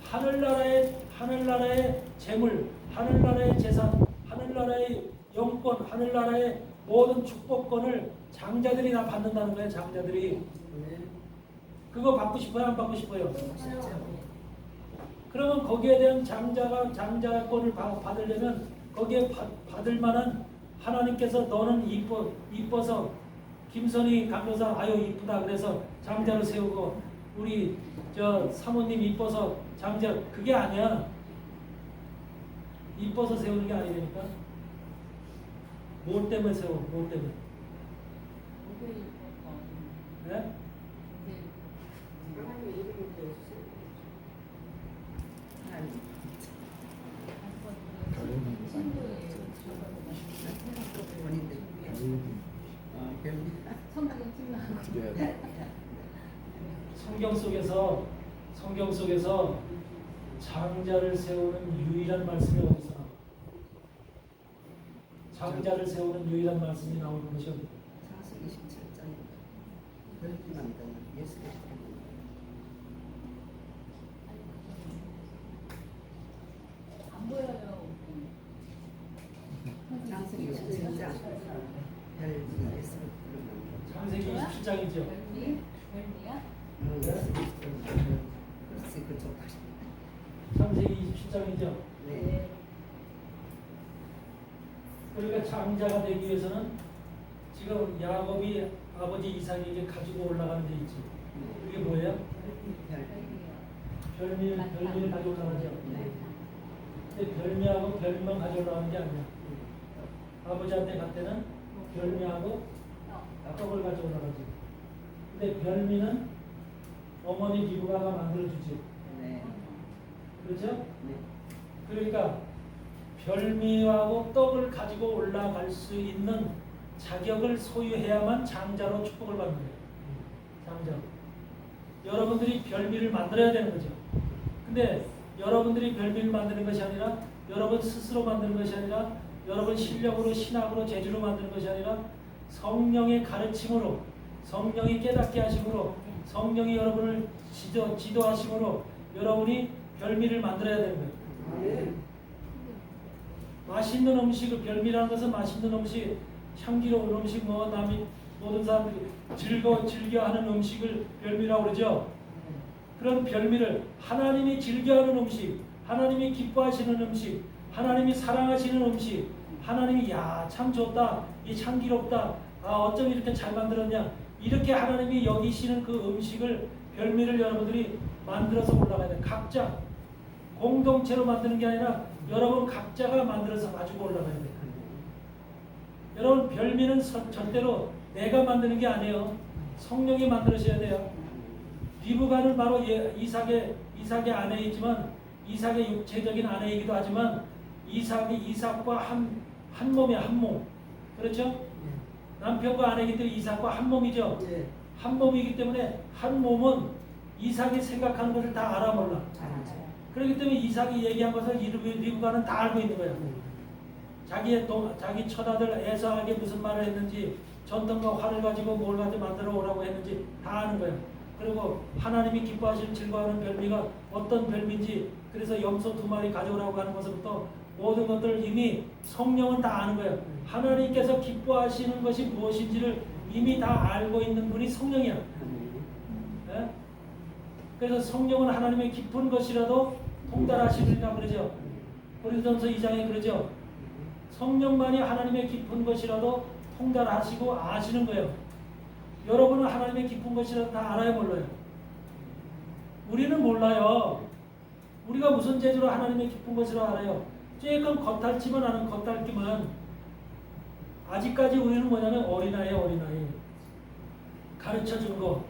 하늘나라의 재물, 하늘나라의 재산, 하늘나라의 영권, 하늘나라의 모든 축복권을 장자들이 다 받는다는 거예요. 장자들이. 그거 받고 싶어요? 안 받고 싶어요? 그러면 거기에 대한 장자권을 받으려면 거기에 받을 만한 하나님께서 너는 이뻐서 김선희 강도사 아유 이쁘다 그래서 장자로 세우고 우리 저 사모님 이뻐서 장자 그게 아니야. 이뻐서 세우는 게 아니니까. 뭘 때문에 세워? 뭘 때문에? 네? 성경 속에서 장자를 세우는 유일한 말씀이 어디서 나와? 장자를 세우는 유일한 말씀이 나오는 것이 어디? 창세기 27장 별기만다 예수 안 보여요. 창세기 27장 별기 예수 창세기 27장이죠. 별미야? 그렇지 그쪽 창세기 27장이죠. 네. 그러니까 장자가 되기 위해서는 지금 야곱이 아버지 이삭에게 가지고 올라가는 데 있지. 그게 뭐예요? 별미를 가지고 올라가죠. 근데 별미하고 별미만 가지고 올라가는 게 아니야. 아버지한테 갈 때는 별미하고 떡을 가지고 올라가지. 근데 별미는 어머니 리브가가 만들어주지. 네. 그렇죠? 네. 그러니까 별미하고 떡을 가지고 올라갈 수 있는 자격을 소유해야만 장자로 축복을 받는 거예요. 장자로. 여러분들이 별미를 만들어야 되는 거죠. 근데 여러분들이 별미를 만드는 것이 아니라 여러분 스스로 만드는 것이 아니라 여러분 실력으로 신학으로 재주로 만드는 것이 아니라 성령의 가르침으로 성령이 깨닫게 하심으로 성령이 여러분을 지도하심으로 여러분이 별미를 만들어야 되는 거예요. 맛있는 음식을 별미라는 것은 맛있는 음식, 향기로운 음식, 남이 모든 사람들이 즐겨하는 음식을 별미라고 그러죠. 그런 별미를 하나님이 즐겨하는 음식, 하나님이 기뻐하시는 음식, 하나님이 사랑하시는 음식, 하나님이 야 참 좋다, 이 향기롭다, 아 어쩜 이렇게 잘 만들었냐, 이렇게 하나님이 여기시는 그 음식을 별미를 여러분들이 만들어서 올라가야 돼. 각자 공동체로 만드는 게 아니라 여러분 각자가 만들어서 가지고 올라가야 돼. 여러분 별미는 절대로 내가 만드는 게 아니에요. 성령이 만들으셔야 돼요. 리브가는 바로 이삭의 아내이지만 이삭의 육체적인 아내이기도 하지만 이삭과 한 몸이야, 한 몸. 그렇죠? 남편과 아내이기 때문에 이삭과 한 몸이죠. 예. 한 몸이기 때문에 한 몸은 이삭이 생각하는 것을 다 알아 몰라. 잘하죠. 그렇기 때문에 이삭이 얘기한 것을 리브가는 다 알고 있는 거야. 자기 처자들 에서에게 무슨 말을 했는지, 전등과 활을 가지고 뭘 가지고 만들어 오라고 했는지 다 아는 거야. 그리고 하나님이 기뻐하시는 즐거워하는 별미가 어떤 별미인지, 그래서 염소 2마리 가져오라고 하는 것부터 모든 것들을 이미 성령은 다 아는 거야. 하나님께서 기뻐하시는 것이 무엇인지를 이미 다 알고 있는 분이 성령이야. 예? 그래서 성령은 하나님의 깊은 것이라도 통달하시리라 그러죠. 고린도전서 2장에 그러죠. 성령만이 하나님의 깊은 것이라도 통달하시고 아시는 거예요. 여러분은 하나님의 깊은 것이라도 다 알아요, 몰라요? 우리는 몰라요. 우리가 무슨 재주로 하나님의 깊은 것이라 알아요? 조금 겉핥지만 않은 겉핥기만. 아직까지 우리는 뭐냐면 어린아이. 가르쳐준 거,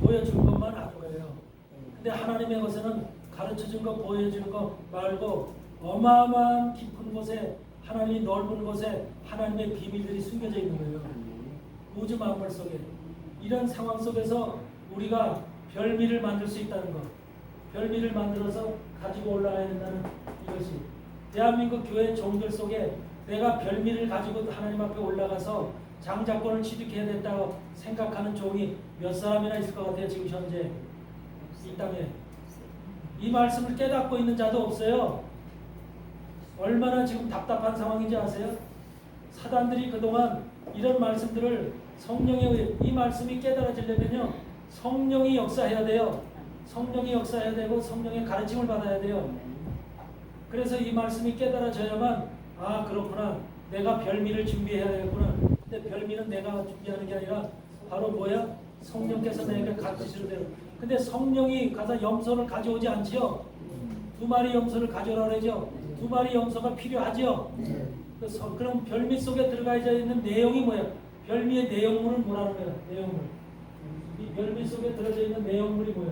보여준 것만 아는 거예요. 근데 하나님의 것에는 가르쳐준 거, 보여준 거 말고 어마어마한 깊은 곳에, 하나님이 넓은 곳에 하나님의 비밀들이 숨겨져 있는 거예요. 우주 만물 속에. 이런 상황 속에서 우리가 별미를 만들 수 있다는 것, 별미를 만들어서 가지고 올라가야 된다는 이것이 대한민국 교회 종들 속에 내가 별미를 가지고 하나님 앞에 올라가서 장자권을 취득해야 된다고 생각하는 종이 몇 사람이나 있을 것 같아요. 지금 현재 이 땅에 이 말씀을 깨닫고 있는 자도 없어요. 얼마나 지금 답답한 상황인지 아세요? 사단들이 그동안 이런 말씀들을 성령에 의해, 이 말씀이 깨달아지려면요 성령이 역사해야 돼요. 성령이 역사해야 되고 성령의 가르침을 받아야 돼요. 그래서 이 말씀이 깨달아져야만, 아 그렇구나, 내가 별미를 준비해야 되겠구나. 근데 별미는 내가 준비하는 게 아니라 바로 뭐야? 성령께서 내게 가르치시는 대로. 근데 성령이 가서 염소를 가져오지 않지요. 2마리 염소를 가져오라 그러죠. 2마리 염소가 필요하지요. 그럼 별미 속에 들어가 있는 내용이 뭐야? 별미의 내용물은 뭐라는 거야? 내용물. 이 별미 속에 들어져 있는 내용물이 뭐야?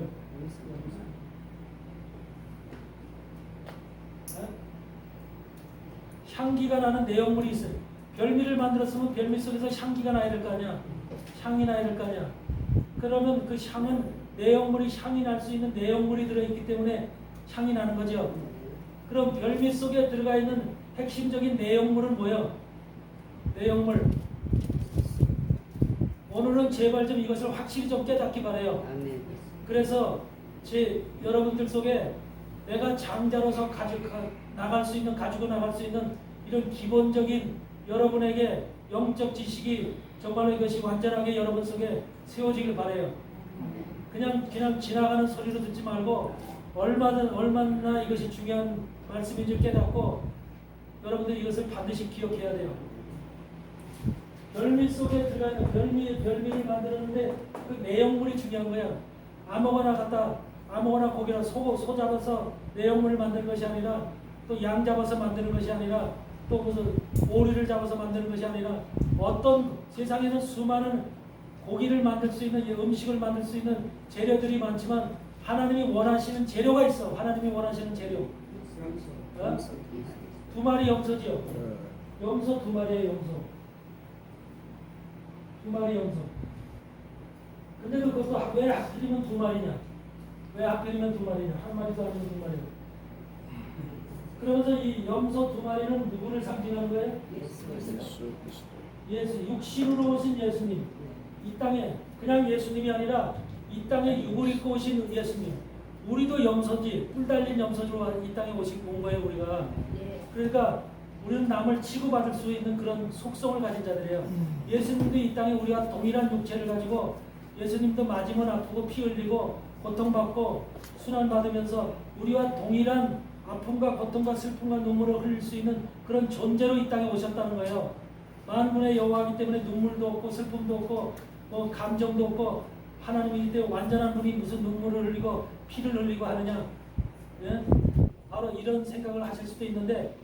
향기가 나는 내용물이 있어요. 별미를 만들었으면 별미 속에서 향기가 나야 될 거 아니야. 향이 나야 될 거 아니야. 그러면 그 향은 내용물이 향이 날 수 있는 내용물이 들어있기 때문에 향이 나는 거죠. 그럼 별미 속에 들어가 있는 핵심적인 내용물은 뭐예요? 내용물. 오늘은 제발 좀 이것을 확실히 좀 깨닫기 바라요. 그래서 여러분들 속에 내가 장자로서 가지고 나갈 수 있는 이런 기본적인 여러분에게 영적 지식이 정말로 이것이 완전하게 여러분 속에 세워지길 바라요. 그냥 지나가는 소리로 듣지 말고 얼마나 이것이 중요한 말씀인지 깨닫고 여러분들이 이것을 반드시 기억해야 돼요. 별미 속에 들어가 있는 별미를 만들었는데 그 내용물이 중요한 거야. 아무거나 고기나 소 잡아서 내용물을 만드는 것이 아니라, 또 양 잡아서 만드는 것이 아니라, 또 무슨 오리를 잡아서 만드는 것이 아니라, 어떤 세상에는 수많은 고기를 만들 수 있는, 음식을 만들 수 있는 재료들이 많지만 하나님이 원하시는 재료가 있어. 하나님이 원하시는 재료. 2마리 염소지요. 염소 2마리의 염소. 2마리 염소. 근데 그것도 왜 하필이면 2마리냐? 왜 하필이면 2마리냐? 한 마리도 아니고 2마리. 그러면서 이 염소 2마리는 누구를 상징하는 거예요? 예수. 육신으로 오신 예수님. 이 땅에 그냥 예수님이 아니라 이 땅에 육을 입고 오신 예수님. 우리도 염소지, 뿔 달린 염소로 이 땅에 온 거예요, 우리가. 그러니까 우리는 남을 치고받을 수 있는 그런 속성을 가진 자들이에요. 예수님도 이 땅에 우리와 동일한 육체를 가지고, 예수님도 맞으면 아프고 피 흘리고 고통받고 순환받으면서 우리와 동일한 아픔과 고통과 슬픔과 눈물을 흘릴 수 있는 그런 존재로 이 땅에 오셨다는 거예요. 만군의 여호와이기 때문에 눈물도 없고 슬픔도 없고 뭐 감정도 없고 하나님이기 때문에 완전한 분이 무슨 눈물을 흘리고 피를 흘리고 하느냐. 예? 바로 이런 생각을 하실 수도 있는데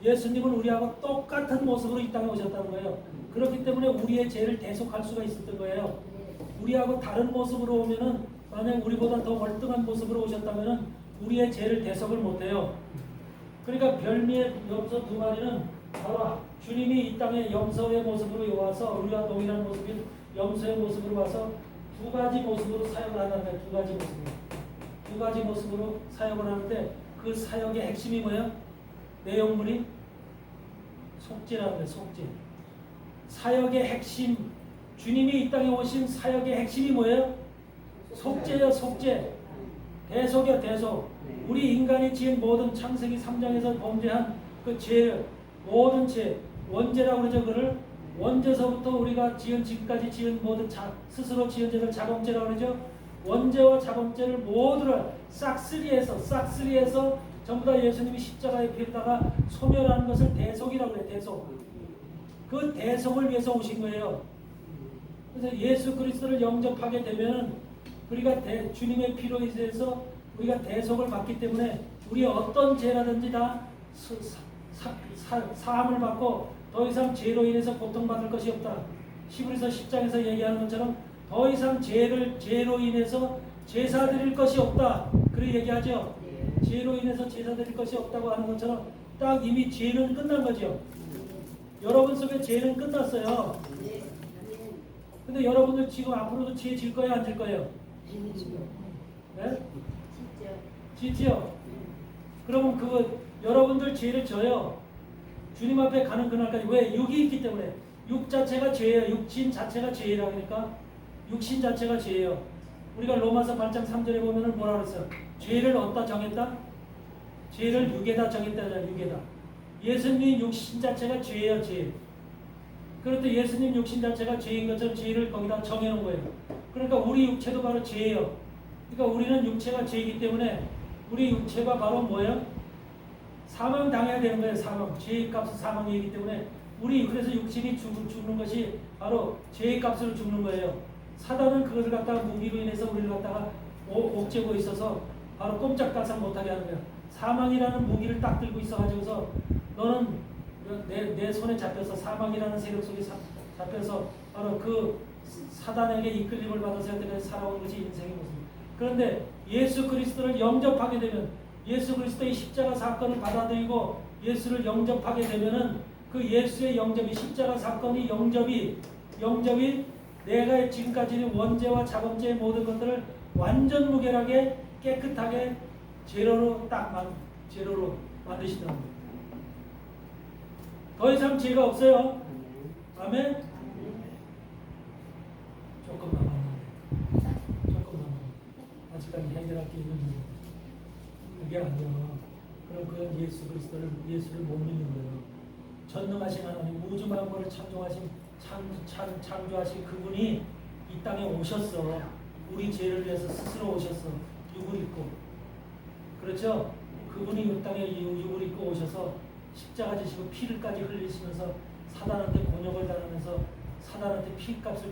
예수님은 우리하고 똑같은 모습으로 이 땅에 오셨다는 거예요. 그렇기 때문에 우리의 죄를 대속할 수가 있었던 거예요. 우리하고 다른 모습으로 오면은 만약 우리보다 더 월등한 모습으로 오셨다면은 우리의 죄를 대속을 못해요. 그러니까 별미의 염소 두 마리는 바로 주님이 이 땅에 염소의 모습으로 와서 우리와 동일한 모습인 염소의 모습으로 와서 두 가지 모습으로 사역을 하는 거예요. 두 가지 모습으로 사역을 하는데 그 사역의 핵심이 뭐예요? 내용물이 속죄라는 거예요. 속죄. 사역의 핵심, 주님이 이 땅에 오신 사역의 핵심이 뭐예요? 속죄요. 속죄. 대속이요. 대속. 우리 인간이 지은 모든 창세기 3장에서 범죄한 그 죄, 모든 죄, 원죄라고 그러죠. 그를 원죄서부터 우리가 지금까지 지은 모든 스스로 지은 죄를 자범죄라고 그러죠. 원죄와 자범죄를 모두를 싹쓸이해서 전부 다 예수님이 십자가에 피우다가 소멸하는 것을 대속이라고 해요. 대속. 그 대속을 위해서 오신 거예요. 그래서 예수 그리스도를 영접하게 되면 우리가 주님의 피로 인해서 우리가 대속을 받기 때문에 우리 어떤 죄라든지 다 사함을 받고 더 이상 죄로 인해서 고통받을 것이 없다. 히브리서 10장에서 얘기하는 것처럼 더 이상 죄로 인해서 제사 드릴 것이 없다. 그렇게 얘기하죠. 죄로 인해서 제사 드릴 것이 없다고 하는 것처럼 딱 이미 죄는 끝난 거죠. 여러분 속에 죄는 끝났어요. 근데 여러분들 지금 앞으로도 죄 질 거예요, 안 질 거예요? 네? 짓지요. 그러면 여러분들 죄를 져요. 주님 앞에 가는 그날까지. 왜? 육이 있기 때문에. 육 자체가 죄예요. 육신 자체가 죄라고 하니까. 육신 자체가 죄예요. 우리가 로마서 8장 3절에 보면은 뭐라 그랬어요? 죄를 어디다 정했다? 죄를 육에다 정했다. 육에다. 예수님 육신 자체가 죄예요. 죄. 그런데 예수님 육신 자체가 죄인 것처럼 죄를 거기다 정해놓은 거예요. 그러니까 우리 육체도 바로 죄예요. 그러니까 우리는 육체가 죄이기 때문에 우리 육체가 바로 뭐예요? 사망 당해야 되는 거예요. 사망. 죄의 값은 사망이기 때문에 그래서 육신이 죽는 것이 바로 죄의 값으로 죽는 거예요. 사단은 그것을 갖다가 무기로 인해서 우리를 갖다가 옥죄고 있어서 바로 꼼짝달싹 못하게 하는 거예요. 사망이라는 무기를 딱 들고 있어가지고서 너는 내 손에 잡혀서 사망이라는 세력 속에 잡혀서 바로 그 사단에게 이끌림을 받아서 여태까지 살아온 것이 인생의 모습입니다. 그런데 예수 그리스도를 영접하게 되면 예수 그리스도의 십자가 사건을 받아들이고 예수를 영접하게 되면은 그 예수의 영접이 십자가 사건이 영접이 내가 지금까지 원죄와 자범죄의 모든 것들을 완전 무결하게 깨끗하게 제로로 만드시더라고요. 더 이상 죄가 없어요. 아멘. 조금 남았는데 아직까지 해결할 게 있는데 그게 아니야. 그럼 그건 예수를 못 믿는 거예요. 전능하신 하나님, 우주 만물을 창조하신 창조하신 그분이 이 땅에 오셨어. 우리 죄를 위해서 스스로 오셨어. 육을 입고. 그렇죠? 그분이 이 땅에 육을 입고 오셔서 십자가 지시고 피를까지 흘리시면서 사단한테 곤욕을 당하면서 사단한테 피값을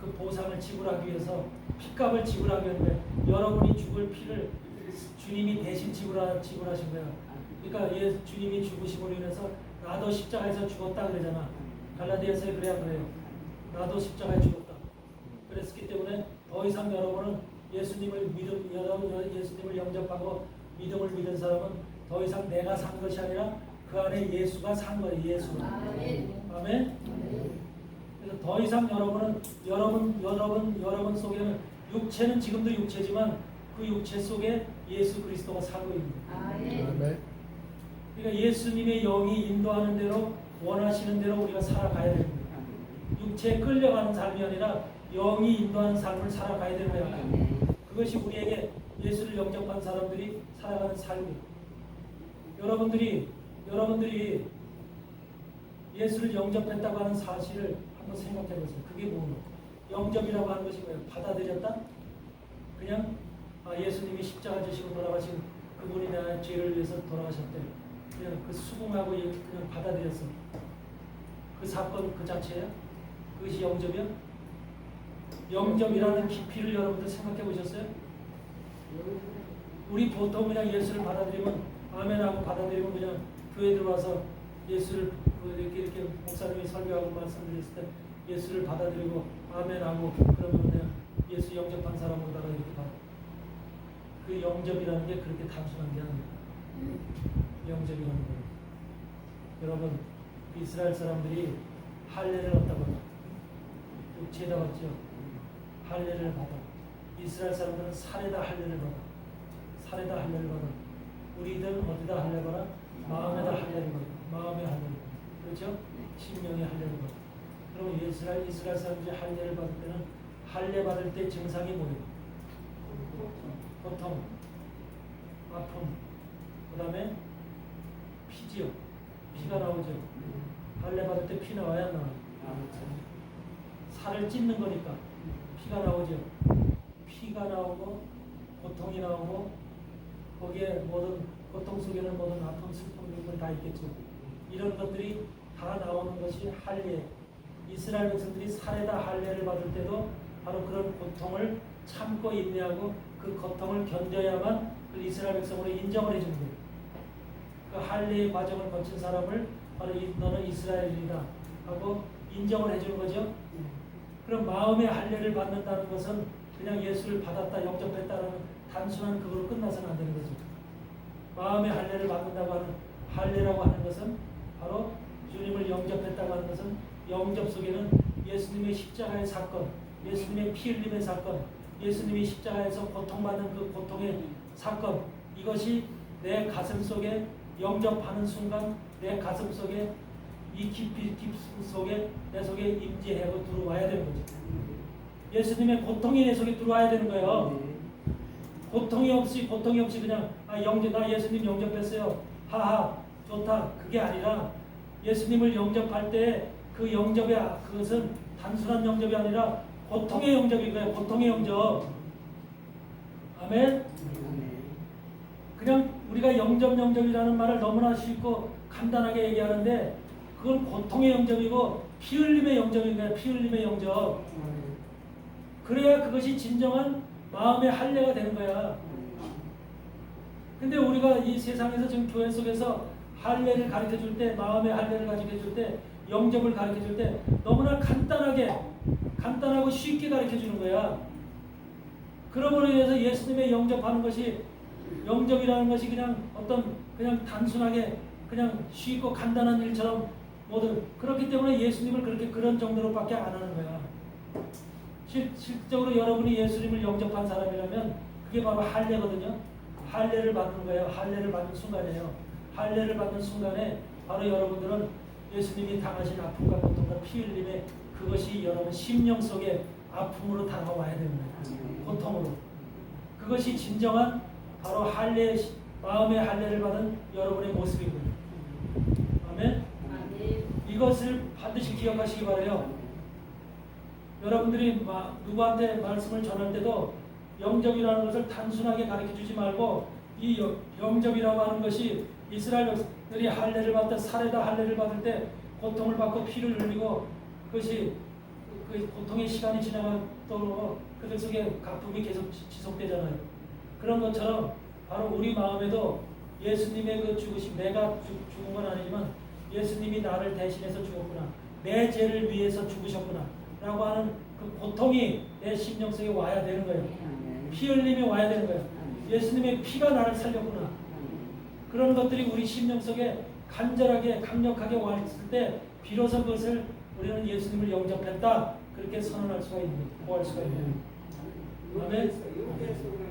그 보상을 지불하기 위해서 피값을 지불하기 위해 여러분이 죽을 피를 주님이 대신 지불하신 거야. 그러니까 주님이 죽으심으로 인해서 나도 십자가에서 죽었다 그러잖아. 갈라디아서에 그래요. 나도 십자가에 죽었다. 그랬기 때문에 더 이상 여러분은 예수님을 영접하고 믿음을 믿은 사람은 더 이상 내가 산 것이 아니라 그 안에 예수가 산 거예요. 예수가. 아멘. 그래서 더 이상 여러분 속에는 육체는 지금도 육체지만 그 육체 속에 예수 그리스도가 살고 있는 거예요. 아멘. 그러니까 예수님의 영이 인도하는 대로 원하시는 대로 우리가 살아가야 됩니다. 육체에 끌려가는 삶이 아니라 영이 인도하는 삶을 살아가야 되는 거예요. 그것이 우리에게 예수를 영접한 사람들이 살아가는 삶이에요. 여러분들이 예수를 영접했다고 하는 사실을 한번 생각해 보세요. 그게 뭐예요? 영접이라고 하는 것이 뭐예요? 받아들였다? 그냥 예수님이 십자가 지시고 돌아가신 그분이 내 죄를 위해서 돌아가셨대. 그냥 그 수긍하고 그냥 받아들였어. 그 사건 그 자체야? 그것이 영접이야? 영접이라는 깊이를 여러분들 생각해 보셨어요? 우리 보통 그냥 예수를 받아들이면 아멘하고 받아들이면 그냥 교회 들어와서 예수를 이렇게 목사님이 설교하고 말씀드렸을 때 예수를 받아들이고 아멘하고 그러면 그냥 예수 영접한 사람으로다가 이렇게 봐. 그 영접이라는 게 그렇게 단순한 게 아니에요. 영접이라는 거예요. 여러분 이스라엘 사람들이 할례를 얻다가 죄다 받죠. 할례를 받아. 이스라엘 사람들은 살에다 할례를 받아. 살에다 할례를 받아. 우리들 어디다 할례 받아? 마음에다 할례를 받아. 마음의 할례를 받아. 그렇죠? 심령의 할례를 받아. 그럼 이스라엘 사람들이 할례를 받을 때는 할례 받을 때 증상이 뭐예요? 고통, 아픔, 그 다음에 피지요. 피가 나오죠. 할례 받을 때 피 나와야 안 나와요? 살을 찢는 거니까 피가 나오죠. 피가 나오고 고통이 나오고 거기에 모든 고통 속에는 모든 아픔, 슬픔 이런 건 다 있겠죠. 이런 것들이 다 나오는 것이 할례. 이스라엘 백성들이 살에다 할례를 받을 때도 바로 그런 고통을 참고 인내하고 그 고통을 견뎌야만 그 이스라엘 백성으로 인정을 해주는 거예요. 그 할례의 과정을 거친 사람을 바로 너는 이스라엘이다 하고 인정을 해주는 거죠. 그럼 마음의 할례를 받는다는 것은 그냥 예수를 받았다 영접했다는 단순한 그걸로 끝나서는 안 되는 거죠. 마음의 할례를 받는다고 하는 할례라고 하는 것은 바로 주님을 영접했다고 하는 것은 영접 속에는 예수님의 십자가의 사건, 예수님의 피 흘림의 사건, 예수님이 십자가에서 고통받는 그 고통의 사건, 이것이 내 가슴 속에 영접하는 순간 내 가슴 속에 이 깊이 속에 내 속에 임재하고 들어와야 되는 거죠. 예수님의 고통이 내 속에 들어와야 되는 거예요. 고통이 없이 그냥 나 예수님 영접했어요. 하하 좋다. 그게 아니라 예수님을 영접할 때 그 영접의 그것은 단순한 영접이 아니라 고통의 영접인 거예요. 고통의 영접. 아멘. 그냥 우리가 영접이라는 말을 너무나 쉽고 간단하게 얘기하는데 그건 고통의 영접이고 피 흘림의 영접인 거예요. 피 흘림의 영접. 그래야 그것이 진정한 마음의 할례가 되는 거야. 근데 우리가 이 세상에서 지금 교회 속에서 할례를 가르쳐 줄 때, 마음의 할례를 가르쳐 줄 때, 영접을 가르쳐 줄 때 너무나 간단하고 쉽게 가르쳐 주는 거야. 그러므로 인해서 예수님의 영접하는 것이 영접이라는 것이 그냥 단순하게 그냥 쉽고 간단한 일처럼 모든 그렇기 때문에 예수님을 그렇게 그런 정도로밖에 안 하는 거야. 실질적으로 여러분이 예수님을 영접한 사람이라면 그게 바로 할례거든요. 할례를 받는 거예요. 할례를 받는 순간이에요. 할례를 받는 순간에 바로 여러분들은 예수님이 당하신 아픔과 고통과 피 흘림에 그것이 여러분 심령 속에 아픔으로 다가와야 됩니다. 고통으로. 그것이 진정한 바로 할례, 마음의 할례를 받은 여러분의 모습이고요. 아멘. 이것을 반드시 기억하시기 바라요. 여러분들이 누구한테 말씀을 전할 때도 영접이라는 것을 단순하게 가르쳐 주지 말고 이 영접이라고 하는 것이 이스라엘들이 할례를 받을 때 살에다 할례를 받을 때 고통을 받고 피를 흘리고 그것이 그 고통의 시간이 지나가도록 그들 속에 가품이 계속 지속되잖아요. 그런 것처럼 바로 우리 마음에도 예수님의 그 죽으심, 내가 죽은 건 아니지만 예수님이 나를 대신해서 죽었구나, 내 죄를 위해서 죽으셨구나 라고 하는 그 고통이 내 심령 속에 와야 되는 거예요. 피 흘림이 와야 되는 거예요. 예수님의 피가 나를 살렸구나. 그런 것들이 우리 심령 속에 간절하게 강력하게 와 있을 때 비로소 그것을 우리는 예수님을 영접했다 그렇게 선언할 수가 있는, 고할 수가 있는. 아멘. 여기에서는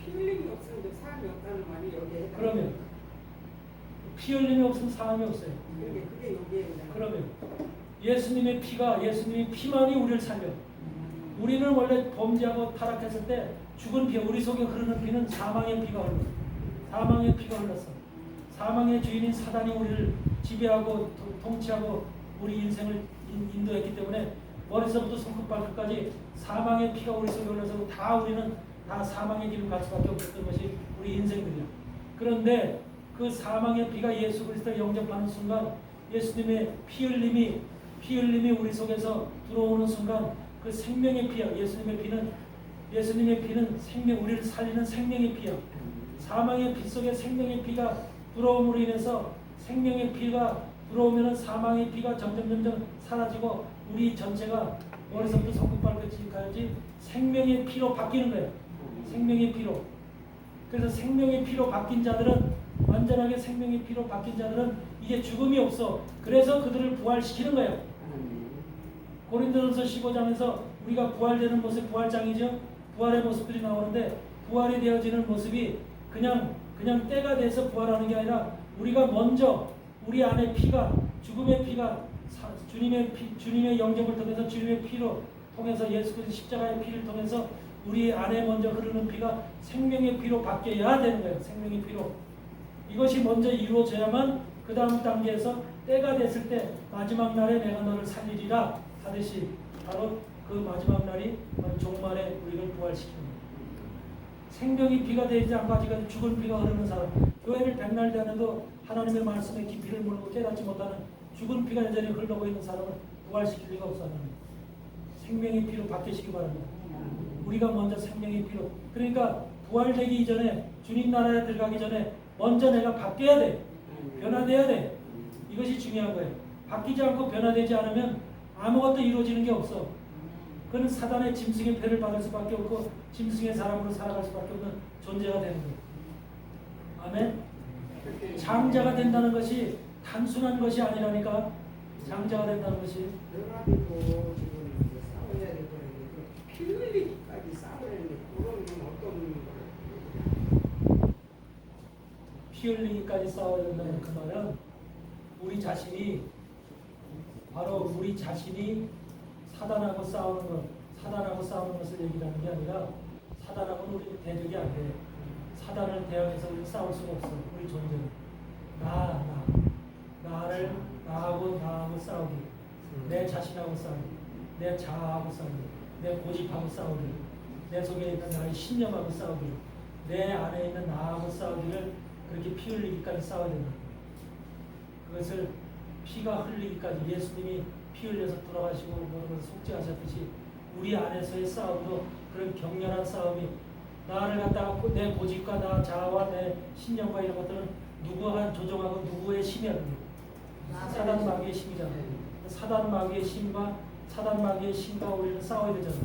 피 흘림이 없으면 사람이 없다는 말이 여기에. 그러면 피 흘림이 없으면 사함이 없어요. 그게 여기에. 그러면 예수님의 피만이 우리를 살려. 우리는 원래 범죄하고 타락했을 때 죽은 피, 우리 속에 흐르는 피는 사망의 피가 흘렀어. 사망의 피가 흘렀어. 사망의 주인인 사단이 우리를 지배하고 통치하고 우리 인생을 인도했기 때문에 머리서부터 손끝 발끝까지 사망의 피가 우리 속에 흘러서 다 우리는 다 사망의 길을 갈 수밖에 없었던 것이 우리 인생들이야. 그런데 그 사망의 피가 예수 그리스도를 영접하는 순간 예수님의 피 흘림이 우리 속에서 들어오는 순간 그 생명의 피야. 예수님의 피는 생명, 우리를 살리는 생명의 피야. 사망의 피 속에 생명의 피가 들어옴으로 인해서 생명의 피가 들어오면은 사망의 피가 점점 사라지고 우리 전체가 머리서부터 손끝발끝까지 생명의 피로 바뀌는 거예요. 생명의 피로. 그래서 생명의 피로 바뀐 자들은 완전하게 생명의 피로 바뀐 자들은 이제 죽음이 없어. 그래서 그들을 부활시키는 거예요. 고린도전서 15장에서 우리가 부활되는 모습, 부활장이죠. 부활의 모습들이 나오는데 부활이 되어지는 모습이 그냥 때가 돼서 부활하는 게 아니라 우리가 먼저 우리 안에 피가 죽음의 피가 주님의 영접을 통해서 주님의 피로 통해서 예수 그리스도 십자가의 피를 통해서 우리 안에 먼저 흐르는 피가 생명의 피로 바뀌어야 되는 거예요. 생명의 피로. 이것이 먼저 이루어져야만 그 다음 단계에서 때가 됐을 때 마지막 날에 내가 너를 살리리라 하듯이 바로 그 마지막 날이 바로 종말에 우리를 부활시키는 거예요. 생명의 피가 되지 않고 아직까지 죽은 피가 흐르는 사람, 교회를 백날 되는데도 하나님의 말씀에 깊이를 모르고 깨닫지 못하는 죽은 피가 여전히 흘러고 있는 사람은 부활시킬 리가 없어. 생명의 피로 바뀌시기 바랍니다. 우리가 먼저 생명의 피로. 그러니까 부활되기 이전에 주님 나라에 들어가기 전에 먼저 내가 바뀌어야 돼. 변화돼야 돼. 이것이 중요한 거예요. 바뀌지 않고 변화되지 않으면 아무것도 이루어지는 게 없어. 그는 사단의 짐승의 패를 받을 수밖에 없고 짐승의 사람으로 살아갈 수밖에 없는 존재가 되는 거예요. 아멘. 장자가 된다는 것이 단순한 것이 아니라니까. 장자가 된다는 것이 열아리고 지금 싸워야 되고 피 흘리기까지 싸우려는데 그런 건 어떤 거예요? 피 흘리기까지 싸워야 된다는 그 말은 우리 자신이 바로 우리 자신이 사단하고 싸우는 것을 얘기하는 게 아니라 사단하고는 우리 대적이 안 돼. 사단을 대항해서 우리 싸울 수가 없어. 우리 존재는 나하고 싸우기, 내 자신하고 싸우기, 내 자아하고 싸우기, 내 고집하고 싸우기, 내 속에 있는 나의 신념하고 싸우기, 내 안에 있는 나하고 싸우기를 그렇게 피 흘리기까지 싸워야 된다. 그것을 피가 흘리기까지 예수님이 피 흘려서 돌아가시고 속죄하셨듯이 우리 안에서의 싸움도 그런 격렬한 싸움이 나를 갖다가 내 고집과 나 자아와 내 신념과 이런 것들은 누구가 조종하고 누구의 힘이야. 사단 마귀의 힘이잖아. 사단 마귀의 힘과 우리는 싸워야 되잖아.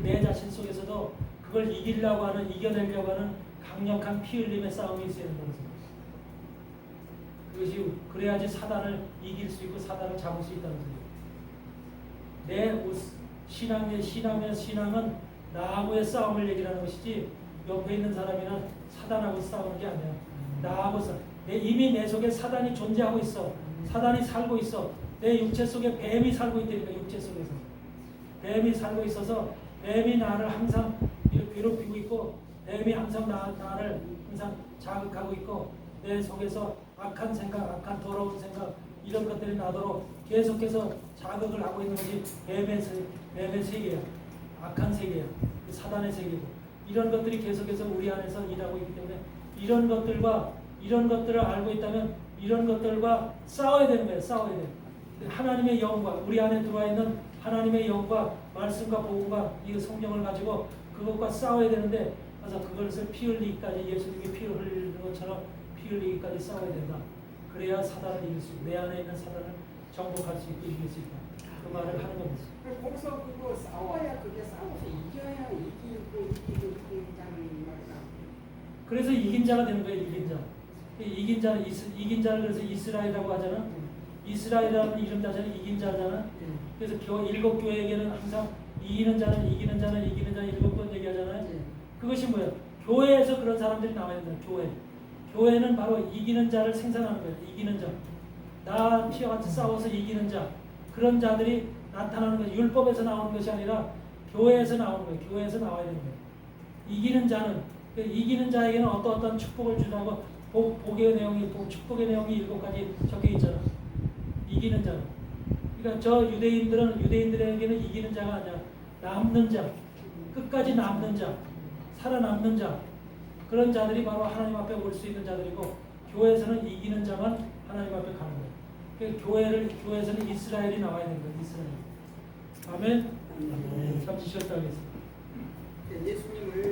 내 자신 속에서도 그걸 이겨내려고 하는 강력한 피 흘림의 싸움이 있어야 된다는 거죠. 그것이 그래야지 사단을 이길 수 있고 사단을 잡을 수 있다는 거죠. 내 신앙은 나하고의 싸움을 얘기하는 것이지 옆에 있는 사람이나 사단하고 싸우는 게 아니야. 나하고 이미 내 속에 사단이 존재하고 있어. 사단이 살고 있어. 내 육체 속에 뱀이 살고 있다니까. 육체 속에서 뱀이 살고 있어서 뱀이 나를 항상 괴롭히고 있고 뱀이 항상 나를 항상 자극하고 있고 내 속에서 악한 생각, 악한 더러운 생각 이런 것들이 나도록 계속해서 자극을 하고 있는 것이 뱀의 세계야. 악한 세계야. 사단의 세계고 이런 것들이 계속해서 우리 안에서 일하고 있기 때문에 이런 것들을 알고 있다면 이런 것들과 싸워야 되는 거예요. 싸워야 돼. 하나님의 영과 우리 안에 들어와 있는 하나님의 영과 말씀과 복음과 이 성경을 가지고 그것과 싸워야 되는데 그래서 그것을 피 흘리기까지 예수님이 피를 흘리는 것처럼 피 흘리기까지 싸워야 된다. 그래야 사단을 이길 수 있고 내 안에 있는 사단을 정복할 수 있고 이길 수 있다. 그 말을 하는 겁니다. 거기서 그거 싸워야 그게 싸워서 이겨야 이기고 이기자는 말이야. 그래서 이긴 자가 되는 거예요. 이긴 자. 이긴 자를 그래서 이스라엘이라고 하잖아. 이스라엘이라는 이름 자체는 이긴 자잖아. 그래서 일곱 교회에게는 항상 이기는 자는 이기는 일곱 번 얘기하잖아요. 그것이 뭐예요? 교회에서 그런 사람들이 나와야 된다. 교회는 바로 이기는 자를 생산하는 거예요. 이기는 자. 나 피와 같이 싸워서 이기는 자. 그런 자들이 나타나는 거예요. 율법에서 나오는 것이 아니라 교회에서 나오는 거예요. 교회에서 나와야 되는 거예요. 이기는 자에게는 어떤 축복을 주라고 축복의 내용이 7가지 적혀 있잖아. 이기는 자. 그러니까 저 유대인들에게는 이기는 자가 아니야. 남는 자. 끝까지 남는 자. 살아남는 자, 그런 자들이 바로 하나님 앞에 올 수 있는 자들이고, 교회에서는 이기는 자만 하나님 앞에 가는 거예요. 그러니까 교회에서는 이스라엘이 나와야 되는 거예요. 이스라엘. 아멘. 잠시 쉬었다 하겠습니다. 예수님을